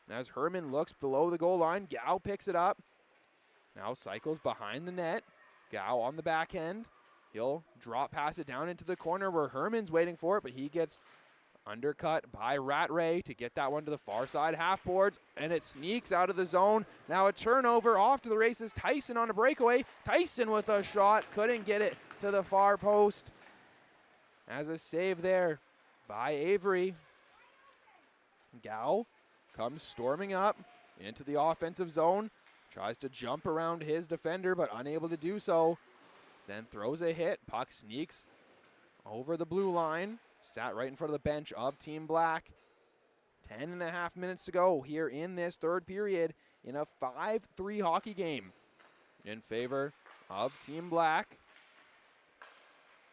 As Herman looks below the goal line, Gow picks it up. Now cycles behind the net. Gow on the back end. He'll drop pass it down into the corner where Herman's waiting for it, but he gets undercut by Rattray to get that one to the far side half boards, and it sneaks out of the zone. Now a turnover off to the races. Tyson on a breakaway. Tyson with a shot. Couldn't get it to the far post. As a save there by Avery. Gow comes storming up into the offensive zone. Tries to jump around his defender, but unable to do so. Then throws a hit. Puck sneaks over the blue line. Sat right in front of the bench of Team Black. 10.5 minutes to go here in this third period in a 5-3 hockey game in favor of Team Black.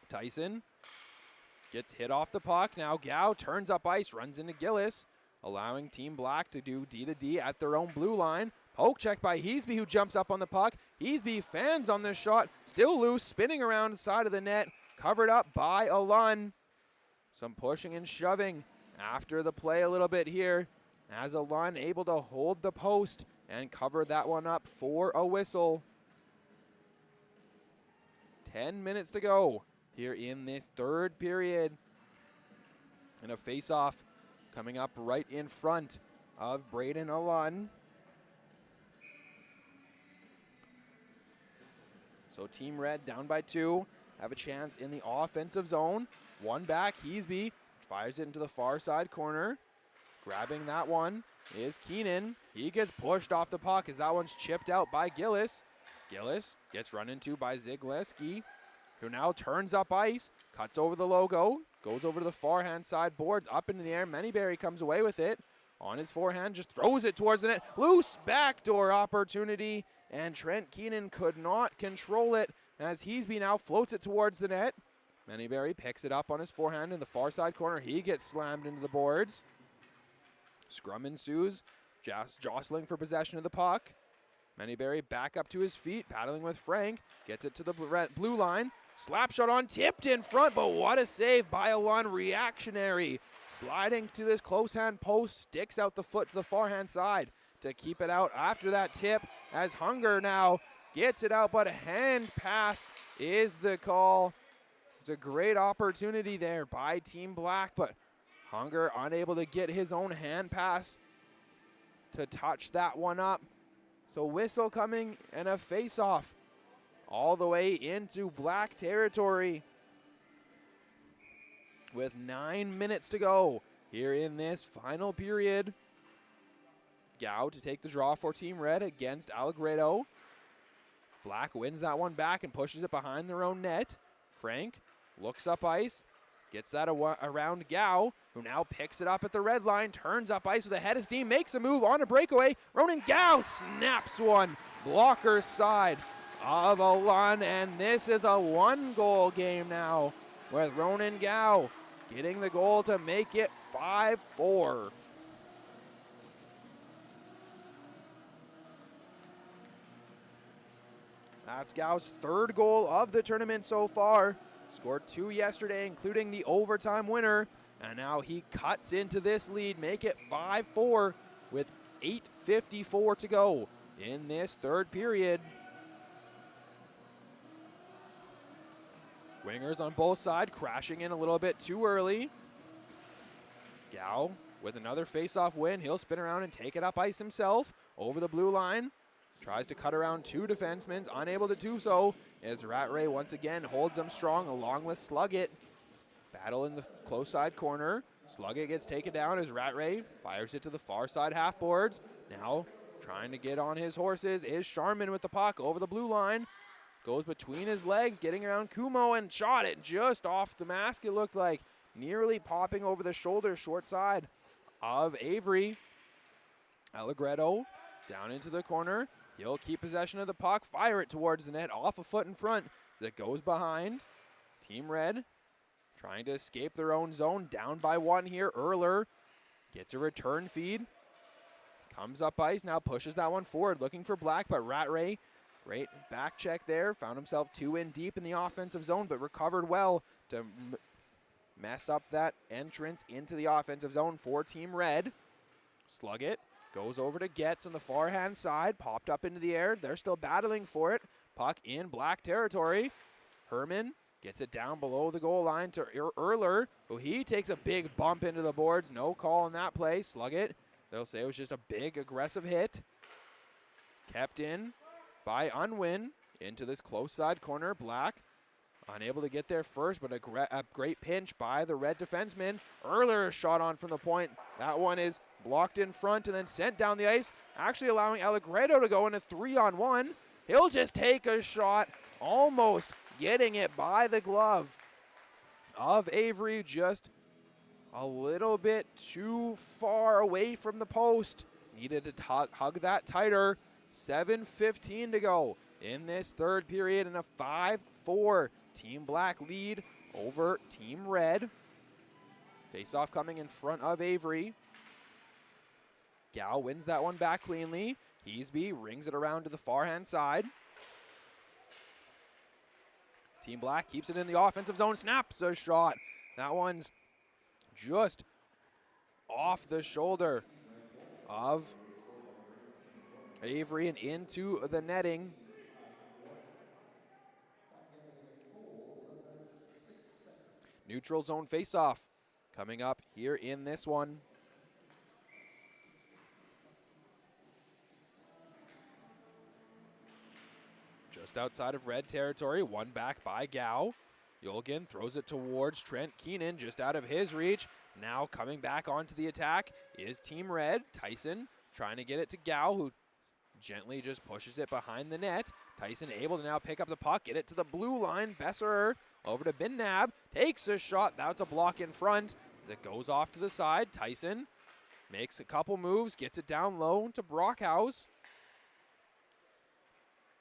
Tyson gets hit off the puck. Now Gow turns up ice, runs into Gillis, allowing Team Black to do D-to-D at their own blue line. Poke check by Heasby, who jumps up on the puck. Heasby fans on this shot, still loose, spinning around the side of the net, covered up by Alun. Some pushing and shoving after the play a little bit here, as Alun able to hold the post and cover that one up for a whistle. 10 minutes to go here in this third period. And a face-off coming up right in front of Braden Alun. So Team Red down by 2, have a chance in the offensive zone. One back, Heasby fires it into the far side corner. Grabbing that one is Keenan. He gets pushed off the puck as that one's chipped out by Gillis. Gillis gets run into by Zigleski, who now turns up ice, cuts over the logo, goes over to the far-hand side boards, up into the air. Manyberry comes away with it. On his forehand, just throws it towards the net. Loose backdoor opportunity, and Trent Keenan could not control it as Heasby now floats it towards the net. Manyberry picks it up on his forehand in the far side corner. He gets slammed into the boards. Scrum ensues, just jostling for possession of the puck. Manyberry back up to his feet, battling with Frank. Gets it to the blue line. Slap shot on, tipped in front, but what a save by Alon. Reactionary. Sliding to this close hand post, sticks out the foot to the far hand side to keep it out after that tip, as Hunger now gets it out, but a hand pass is the call. It's a great opportunity there by Team Black, but Hunger unable to get his own hand pass to touch that one up. So whistle coming and a face-off all the way into Black territory with 9 minutes to go here in this final period. Gao to take the draw for Team Red against Allegredo. Black wins that one back and pushes it behind their own net. Frank looks up ice, gets that around Gao, who now picks it up at the red line, turns up ice with a head of steam, makes a move on a breakaway. Ronan Gao snaps one, blocker side of Alon, and this is a 1-goal game now with Ronan Gao getting the goal to make it 5-4. That's Gao's 3rd goal of the tournament so far. Scored 2 yesterday, including the overtime winner. And now he cuts into this lead, make it 5-4 with 8:54 to go in this 3rd period. Wingers on both sides, crashing in a little bit too early. Gao with another face-off win. He'll spin around and take it up ice himself over the blue line. Tries to cut around 2 defensemen, unable to do so, as Rattray once again holds them strong along with Sluggett. Battle in the close side corner. Sluggett gets taken down as Rattray fires it to the far side half boards. Now trying to get on his horses is Sharman with the puck over the blue line. Goes between his legs, getting around Kumo and shot it just off the mask, it looked like. Nearly popping over the shoulder, short side of Avery. Allegredo down into the corner. He'll keep possession of the puck, fire it towards the net, off a foot in front. That goes behind. Team Red trying to escape their own zone, down by 1 here. Erler gets a return feed. Comes up ice, now pushes that one forward, looking for Black, but Rattray, great back check there. Found himself 2 in deep in the offensive zone, but recovered well to mess up that entrance into the offensive zone for Team Red. Sluggett goes over to Getz on the far hand side, popped up into the air. They're still battling for it. Puck in Black territory. Herman gets it down below the goal line to Erler, who he takes a big bump into the boards. No call on that play. Sluggett, they'll say it was just a big aggressive hit. Kept in by Unwin into this close side corner. Black unable to get there first, but a great pinch by the Red defenseman. Erler shot on from the point. That one is blocked in front and then sent down the ice, actually allowing Allegredo to go in a 3-on-1. He'll just take a shot, almost getting it by the glove of Avery, just a little bit too far away from the post. Needed to hug that tighter. 7:15 to go in this 3rd period, and a 5-4 Team Black lead over Team Red. Face-off coming in front of Avery. Gao wins that one back cleanly. Heasby rings it around to the far hand side. Team Black keeps it in the offensive zone, snaps a shot. That one's just off the shoulder of Avery and into the netting. Neutral zone face-off coming up here in this one. Just outside of Red territory, one back by Gao. Yolgin throws it towards Trent Keenan, just out of his reach. Now coming back onto the attack is Team Red. Tyson trying to get it to Gao, who gently just pushes it behind the net. Tyson able to now pick up the puck, get it to the blue line. Besserer over to Binnab, takes a shot. That's a block in front that goes off to the side. Tyson makes a couple moves, gets it down low to Brockhaus.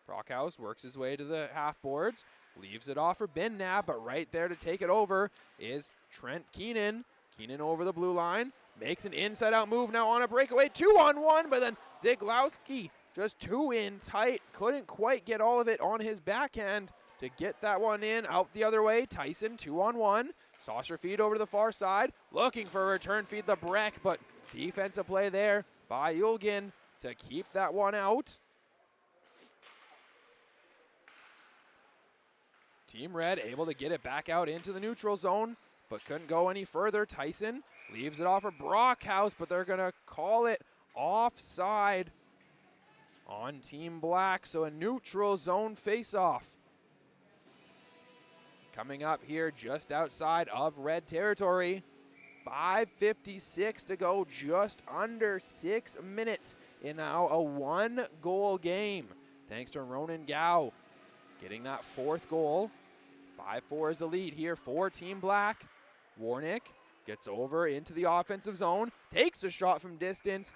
Brockhaus works his way to the half boards, leaves it off for Binnab, but right there to take it over is Trent Keenan. Keenan over the blue line, makes an inside-out move now on a breakaway, 2-on-1, but then Ziglowski just two in tight. Couldn't quite get all of it on his backhand to get that one in. Out the other way, Tyson 2-on-1. Saucer feed over to the far side. Looking for a return feed the Breck, but defensive play there by Yulgin to keep that one out. Team Red able to get it back out into the neutral zone, but couldn't go any further. Tyson leaves it off for Brockhouse, but they're going to call it offside on Team Black. So a neutral zone face-off coming up here just outside of red territory. 5:56 to go, just under 6 minutes in now a one-goal game. Thanks to Ronan Gao getting that fourth goal. 5-4 is the lead here for Team Black. Warnick gets over into the offensive zone, takes a shot from distance.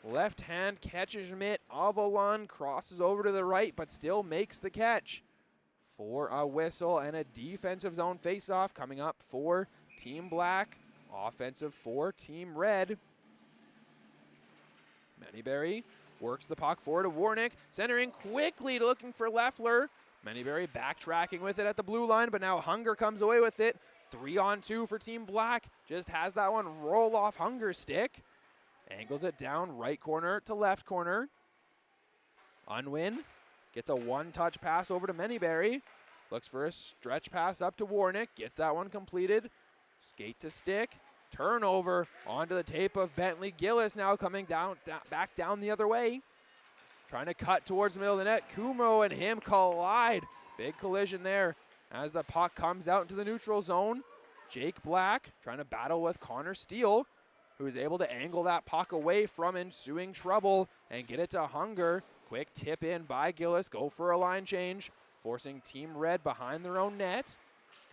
Left hand catches mitt of Alun, crosses over to the right, but still makes the catch for a whistle and a defensive zone face-off coming up for Team Black. Offensive for Team Red. Manyberry works the puck forward to Warnick, centering quickly looking for Leffler. Manyberry backtracking with it at the blue line, but now Hunger comes away with it. 3-on-2 for Team Black. Just has that one roll off Hunger's stick. Angles it down right corner to left corner. Unwin gets a one-touch pass over to Manyberry. Looks for a stretch pass up to Warnick. Gets that one completed. Skate to stick. Turnover onto the tape of Bentley. Gillis now coming down, back down the other way. Trying to cut towards the middle of the net. Kumro and him collide. Big collision there as the puck comes out into the neutral zone. Jake Black trying to battle with Connor Steele, who is able to angle that puck away from ensuing trouble and get it to Hunger. Quick tip in by Gillis. Go for a line change, forcing Team Red behind their own net.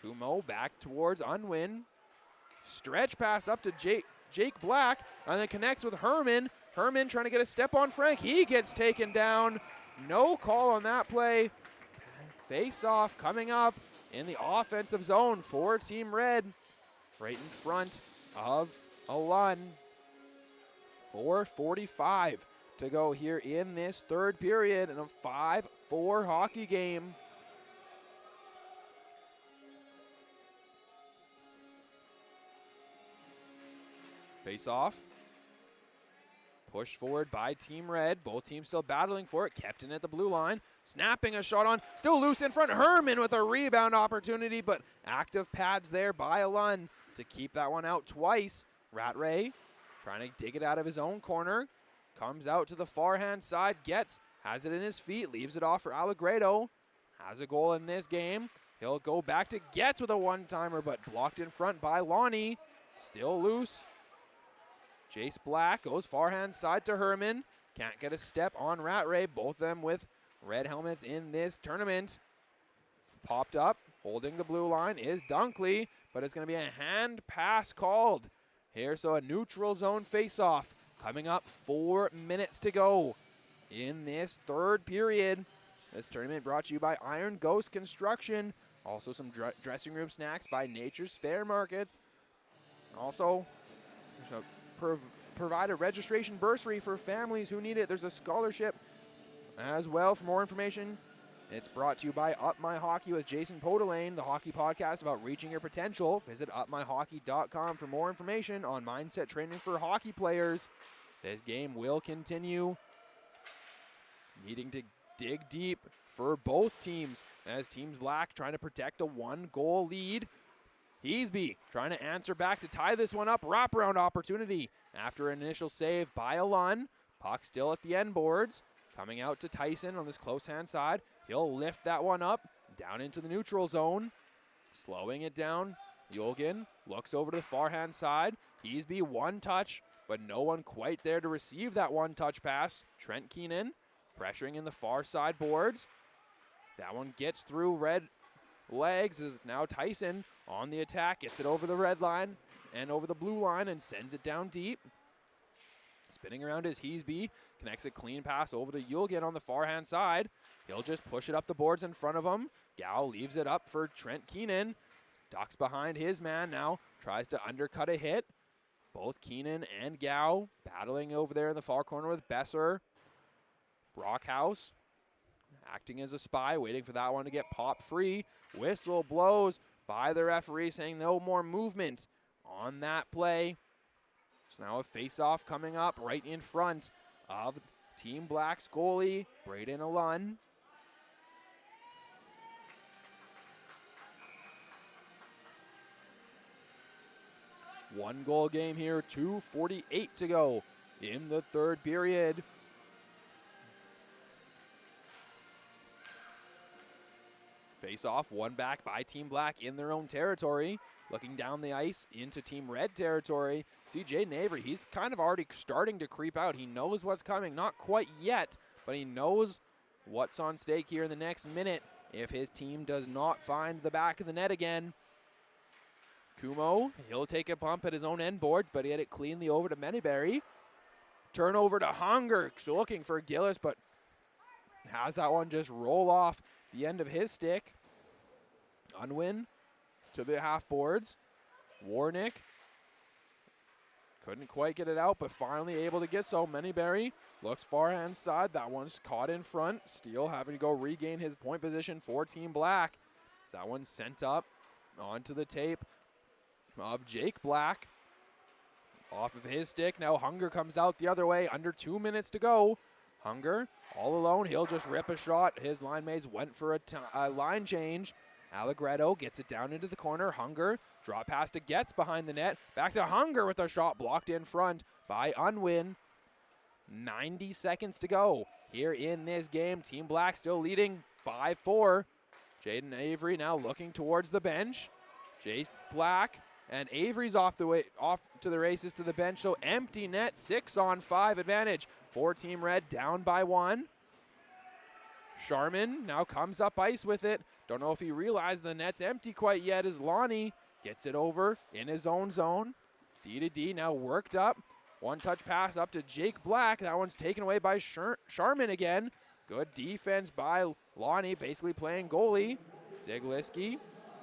Kumo back towards Unwin. Stretch pass up to Jake Black, and then connects with Herman. Herman trying to get a step on Frank. He gets taken down. No call on that play. Face-off coming up in the offensive zone for Team Red. Right in front of Alun. 4:45 to go here in this third period in a 5-4 hockey game. Face-off. Pushed forward by Team Red. Both teams still battling for it. Kept in at the blue line. Snapping a shot on. Still loose in front. Herman with a rebound opportunity, but active pads there by Alun to keep that one out twice. Rattray trying to dig it out of his own corner. Comes out to the far-hand side. Has it in his feet. Leaves it off for Allegredo. Has a goal in this game. He'll go back to Getz with a one-timer, but blocked in front by Lonnie. Still loose. Jace Black goes far-hand side to Herman. Can't get a step on Rattray. Both of them with red helmets in this tournament. Popped up, holding the blue line is Dunkley, but it's going to be a hand pass called here. So a neutral zone face-off coming up. 4 minutes to go in this third period. This tournament brought to you by Iron Ghost Construction. Also some dressing room snacks by Nature's Fair Markets. Also, there's a provide a registration bursary for families who need it. There's a scholarship as well. For more information, it's brought to you by Up My Hockey with Jason Podolane, the hockey podcast about reaching your potential. Visit upmyhockey.com for more information on mindset training for hockey players. This game will continue. Needing to dig deep for both teams as Team Black trying to protect a one-goal lead. Heasby trying to answer back to tie this one up. Wraparound opportunity after an initial save by Alun. Puck still at the end boards. Coming out to Tyson on this close hand side. He'll lift that one up down into the neutral zone. Slowing it down. Yulgin looks over to the far hand side. Heasby one touch, but no one quite there to receive that one touch pass. Trent Keenan pressuring in the far side boards. That one gets through red legs as now Tyson on the attack, gets it over the red line and over the blue line and sends it down deep. Spinning around is Heasby, connects a clean pass over to Yulgin on the far hand side. He'll just push it up the boards in front of him. Gow leaves it up for Trent Keenan. Ducks behind his man now, tries to undercut a hit. Both Keenan and Gow battling over there in the far corner with Besser. Rockhouse acting as a spy, waiting for that one to get popped free. Whistle blows by the referee saying no more movement on that play. So now a face-off coming up right in front of Team Black's goalie, Braden Alun. One goal game here, 2:48 to go in the third period. Face off, one back by Team Black in their own territory. Looking down the ice into Team Red territory. See Jaden Avery, he's kind of already starting to creep out. He knows what's coming, not quite yet, but he knows what's on stake here in the next minute if his team does not find the back of the net again. Kumo, he'll take a bump at his own end boards, but he had it cleanly over to Menneberry. Turnover to Hunger, looking for Gillis, but has that one just roll off the end of his stick. Unwin to the half boards. Warnick couldn't quite get it out, but finally able to get so. Menneberry looks far hand side. That one's caught in front. Steele having to go regain his point position for Team Black. So that one's sent up onto the tape of Jake Black. Off of his stick. Now Hunger comes out the other way. Under 2 minutes to go. Hunger all alone. He'll just rip a shot. His line mates went for a line change. Allegretto gets it down into the corner. Hunger draw pass to Getz behind the net. Back to Hunger with a shot blocked in front by Unwin. 90 seconds to go here in this game. Team Black still leading 5-4. Jaden Avery now looking towards the bench. Jace Black and Avery's off to the races to the bench. So empty net, 6-on-5 advantage for Team Red, down by 1. Sharman now comes up ice with it. Don't know if he realized the net's empty quite yet as Lonnie gets it over in his own zone. D to D now worked up. One-touch pass up to Jake Black. That one's taken away by Sharman again. Good defense by Lonnie, basically playing goalie. Zigliski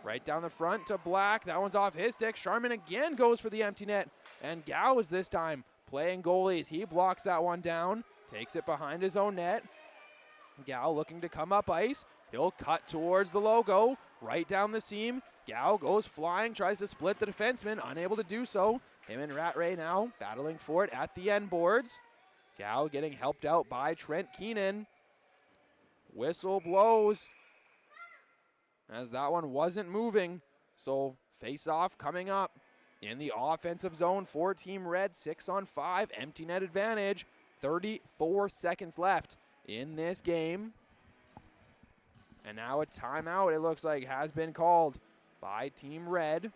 right down the front to Black. That one's off his stick. Sharman again goes for the empty net. And Gow is this time playing goalies. He blocks that one down. Takes it behind his own net. Gow looking to come up ice. He'll cut towards the logo. Right down the seam. Gow goes flying. Tries to split the defenseman. Unable to do so. Him and Rattray now battling for it at the end boards. Gow getting helped out by Trent Keenan. Whistle blows as that one wasn't moving. So face-off coming up in the offensive zone for Team Red. 6-on-5, empty net advantage. 34 seconds left in this game. And now a timeout, it looks like, has been called by Team Red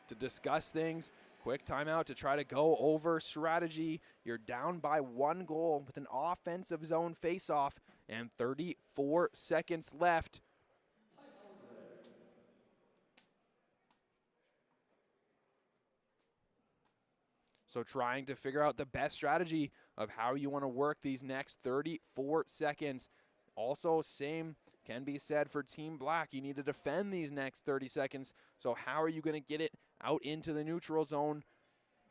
to discuss things. Quick timeout to try to go over strategy. You're down by 1 goal with an offensive zone face-off and 34 seconds left. So trying to figure out the best strategy of how you want to work these next 34 seconds. Also, same can be said for Team Black. You need to defend these next 30 seconds. So how are you going to get it out into the neutral zone?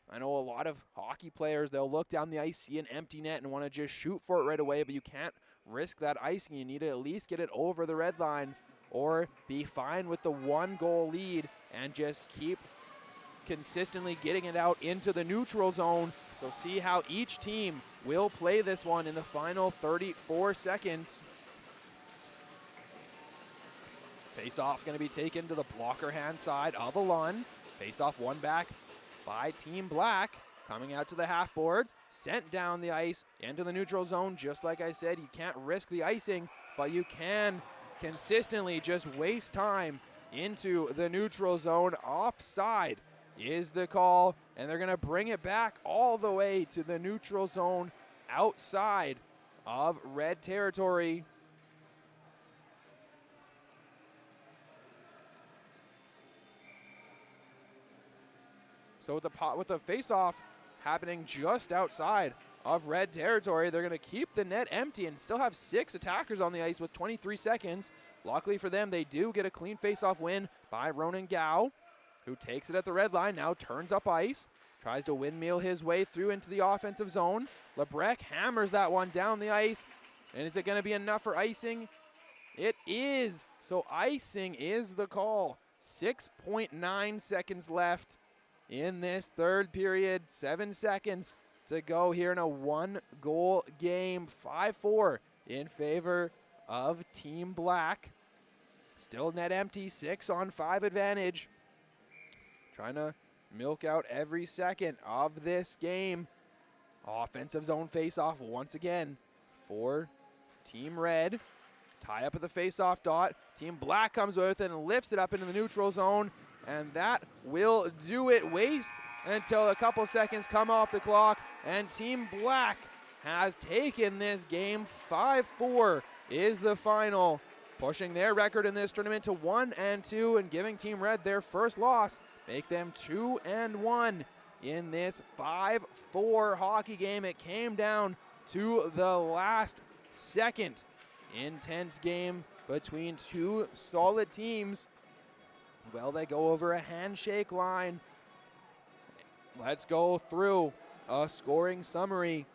I know a lot of hockey players, they'll look down the ice, see an empty net, and want to just shoot for it right away, but you can't risk that icing. You need to at least get it over the red line or be fine with the 1-goal lead and just keep consistently getting it out into the neutral zone. So see how each team will play this one in the final 34 seconds. Face-off going to be taken to the blocker hand side of Alun. Face-off one back by Team Black. Coming out to the half boards. Sent down the ice into the neutral zone. Just like I said, you can't risk the icing, but you can consistently just waste time into the neutral zone. Offside is the call, and they're going to bring it back all the way to the neutral zone outside of red territory. So with the face-off happening just outside of red territory, they're going to keep the net empty and still have 6 attackers on the ice with 23 seconds. Luckily for them, they do get a clean face-off win by Ronan Gow, who takes it at the red line, now turns up ice, tries to windmill his way through into the offensive zone. Lebrec hammers that one down the ice. And is it going to be enough for icing? It is. So icing is the call. 6.9 seconds left in this third period. 7 seconds to go here in a one-goal game. 5-4 in favor of Team Black. Still net empty, 6-on-5 advantage. Trying to milk out every second of this game. Offensive zone face-off once again for Team Red. Tie up at the face-off dot. Team Black comes with it and lifts it up into the neutral zone, and that will do it. Waste until a couple seconds come off the clock, and Team Black has taken this game. 5-4 is the final, pushing their record in this tournament to 1-2 and giving Team Red their first loss, make them 2-1 in this 5-4 hockey game. It came down to the last second. Intense game between two solid teams. Well, they go over a handshake line. Let's go through a scoring summary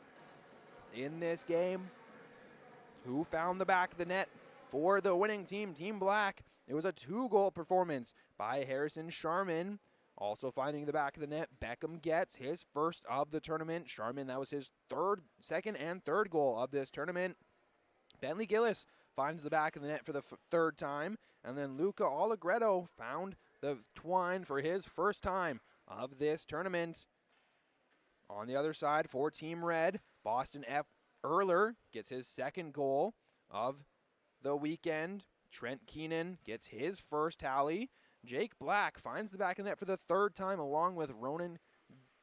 in this game. Who found the back of the net for the winning team, Team Black? It was a 2-goal performance by Harrison Sharman. Also finding the back of the net, Beckham gets his first of the tournament. Sharman, that was his second and third goal of this tournament. Bentley Gillis finds the back of the net for the third time. And then Luca Allegretto found the twine for his first time of this tournament. On the other side for Team Red, Boston F. Erler gets his second goal of the weekend. Trent Keenan gets his first tally. Jake Black finds the back of the net for the third time, along with Ronan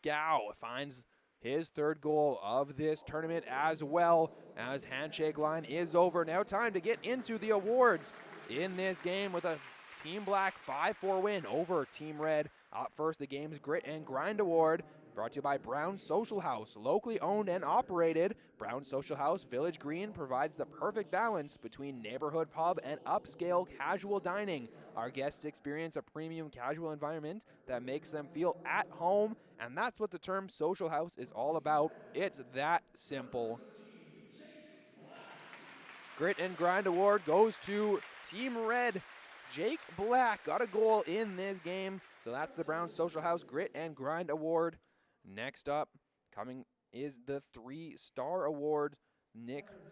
Gao finds his third goal of this tournament as well, as handshake line is over. Now time to get into the awards in this game with a Team Black 5-4 win over Team Red. Up first, the game's Grit and Grind Award, brought to you by Brown Social House, locally owned and operated. Brown Social House Village Green provides the perfect balance between neighborhood pub and upscale casual dining. Our guests experience a premium casual environment that makes them feel at home, and that's what the term social house is all about. It's that simple. Grit and Grind Award goes to Team Red. Jake Black got a goal in this game, so that's the Brown Social House Grit and Grind Award. Next up, coming is the 3-star award.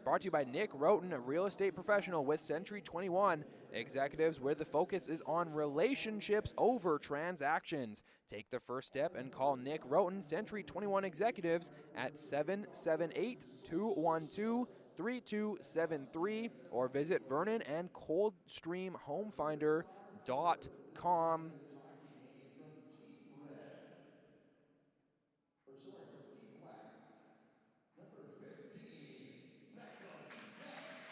Brought to you by Nick Roten, a real estate professional with Century 21 Executives, where the focus is on relationships over transactions. Take the first step and call Nick Roten, Century 21 Executives, at 778-212-3273, or visit VernonandColdstreamHomefinder.com. From Team Black, number 15, Beckham Getz.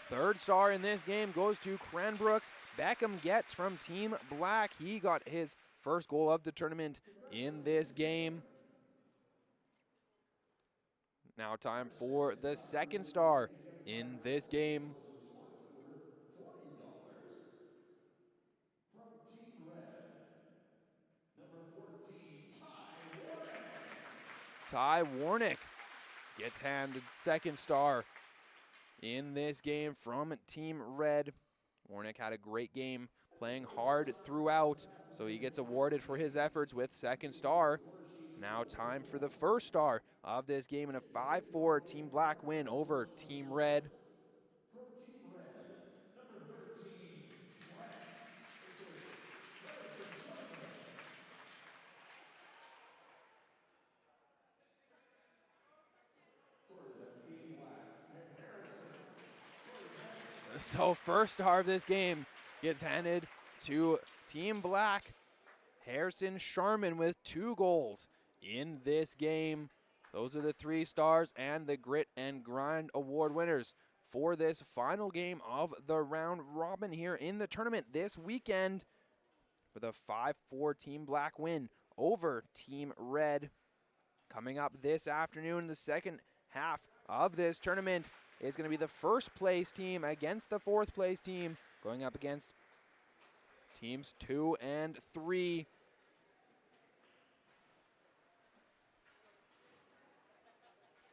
Third star in this game goes to Cranbrooks. Beckham Getz from Team Black. He got his first goal of the tournament in this game. Now time for the second star in this game. Worth $40. From Team Red, number 14, Ty Warnick. Ty Warnick gets handed second star in this game from Team Red. Warnick had a great game, playing hard throughout, so he gets awarded for his efforts with second star. Now time for the first star of this game in a 5-4 Team Black win over Team Red. From Team Red, number 13, Harrison Sharman. Sorry, that's Team Black. Harrison. So first star of this game gets handed to Team Black. Harrison Sharman with 2 goals in this game. Those are the 3 stars and the Grit and Grind Award winners for this final game of the round robin here in the tournament this weekend, with a 5-4 Team Black win over Team Red. Coming up this afternoon, the second half of this tournament is going to be the first place team against the fourth place team, going up against teams 2 and 3.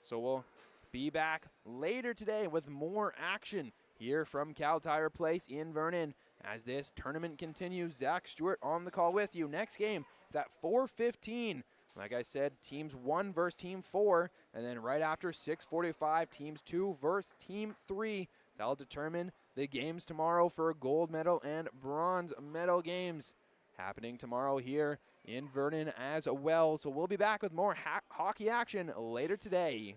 So we'll be back later today with more action here from Cal Tire Place in Vernon. As this tournament continues, Zach Stewart on the call with you. Next game is at 4:15. Like I said, teams 1 versus team 4, and then right after 6:45, teams 2 versus team 3. That'll determine the games tomorrow for gold medal and bronze medal games happening tomorrow here in Vernon as well. So we'll be back with more hockey action later today.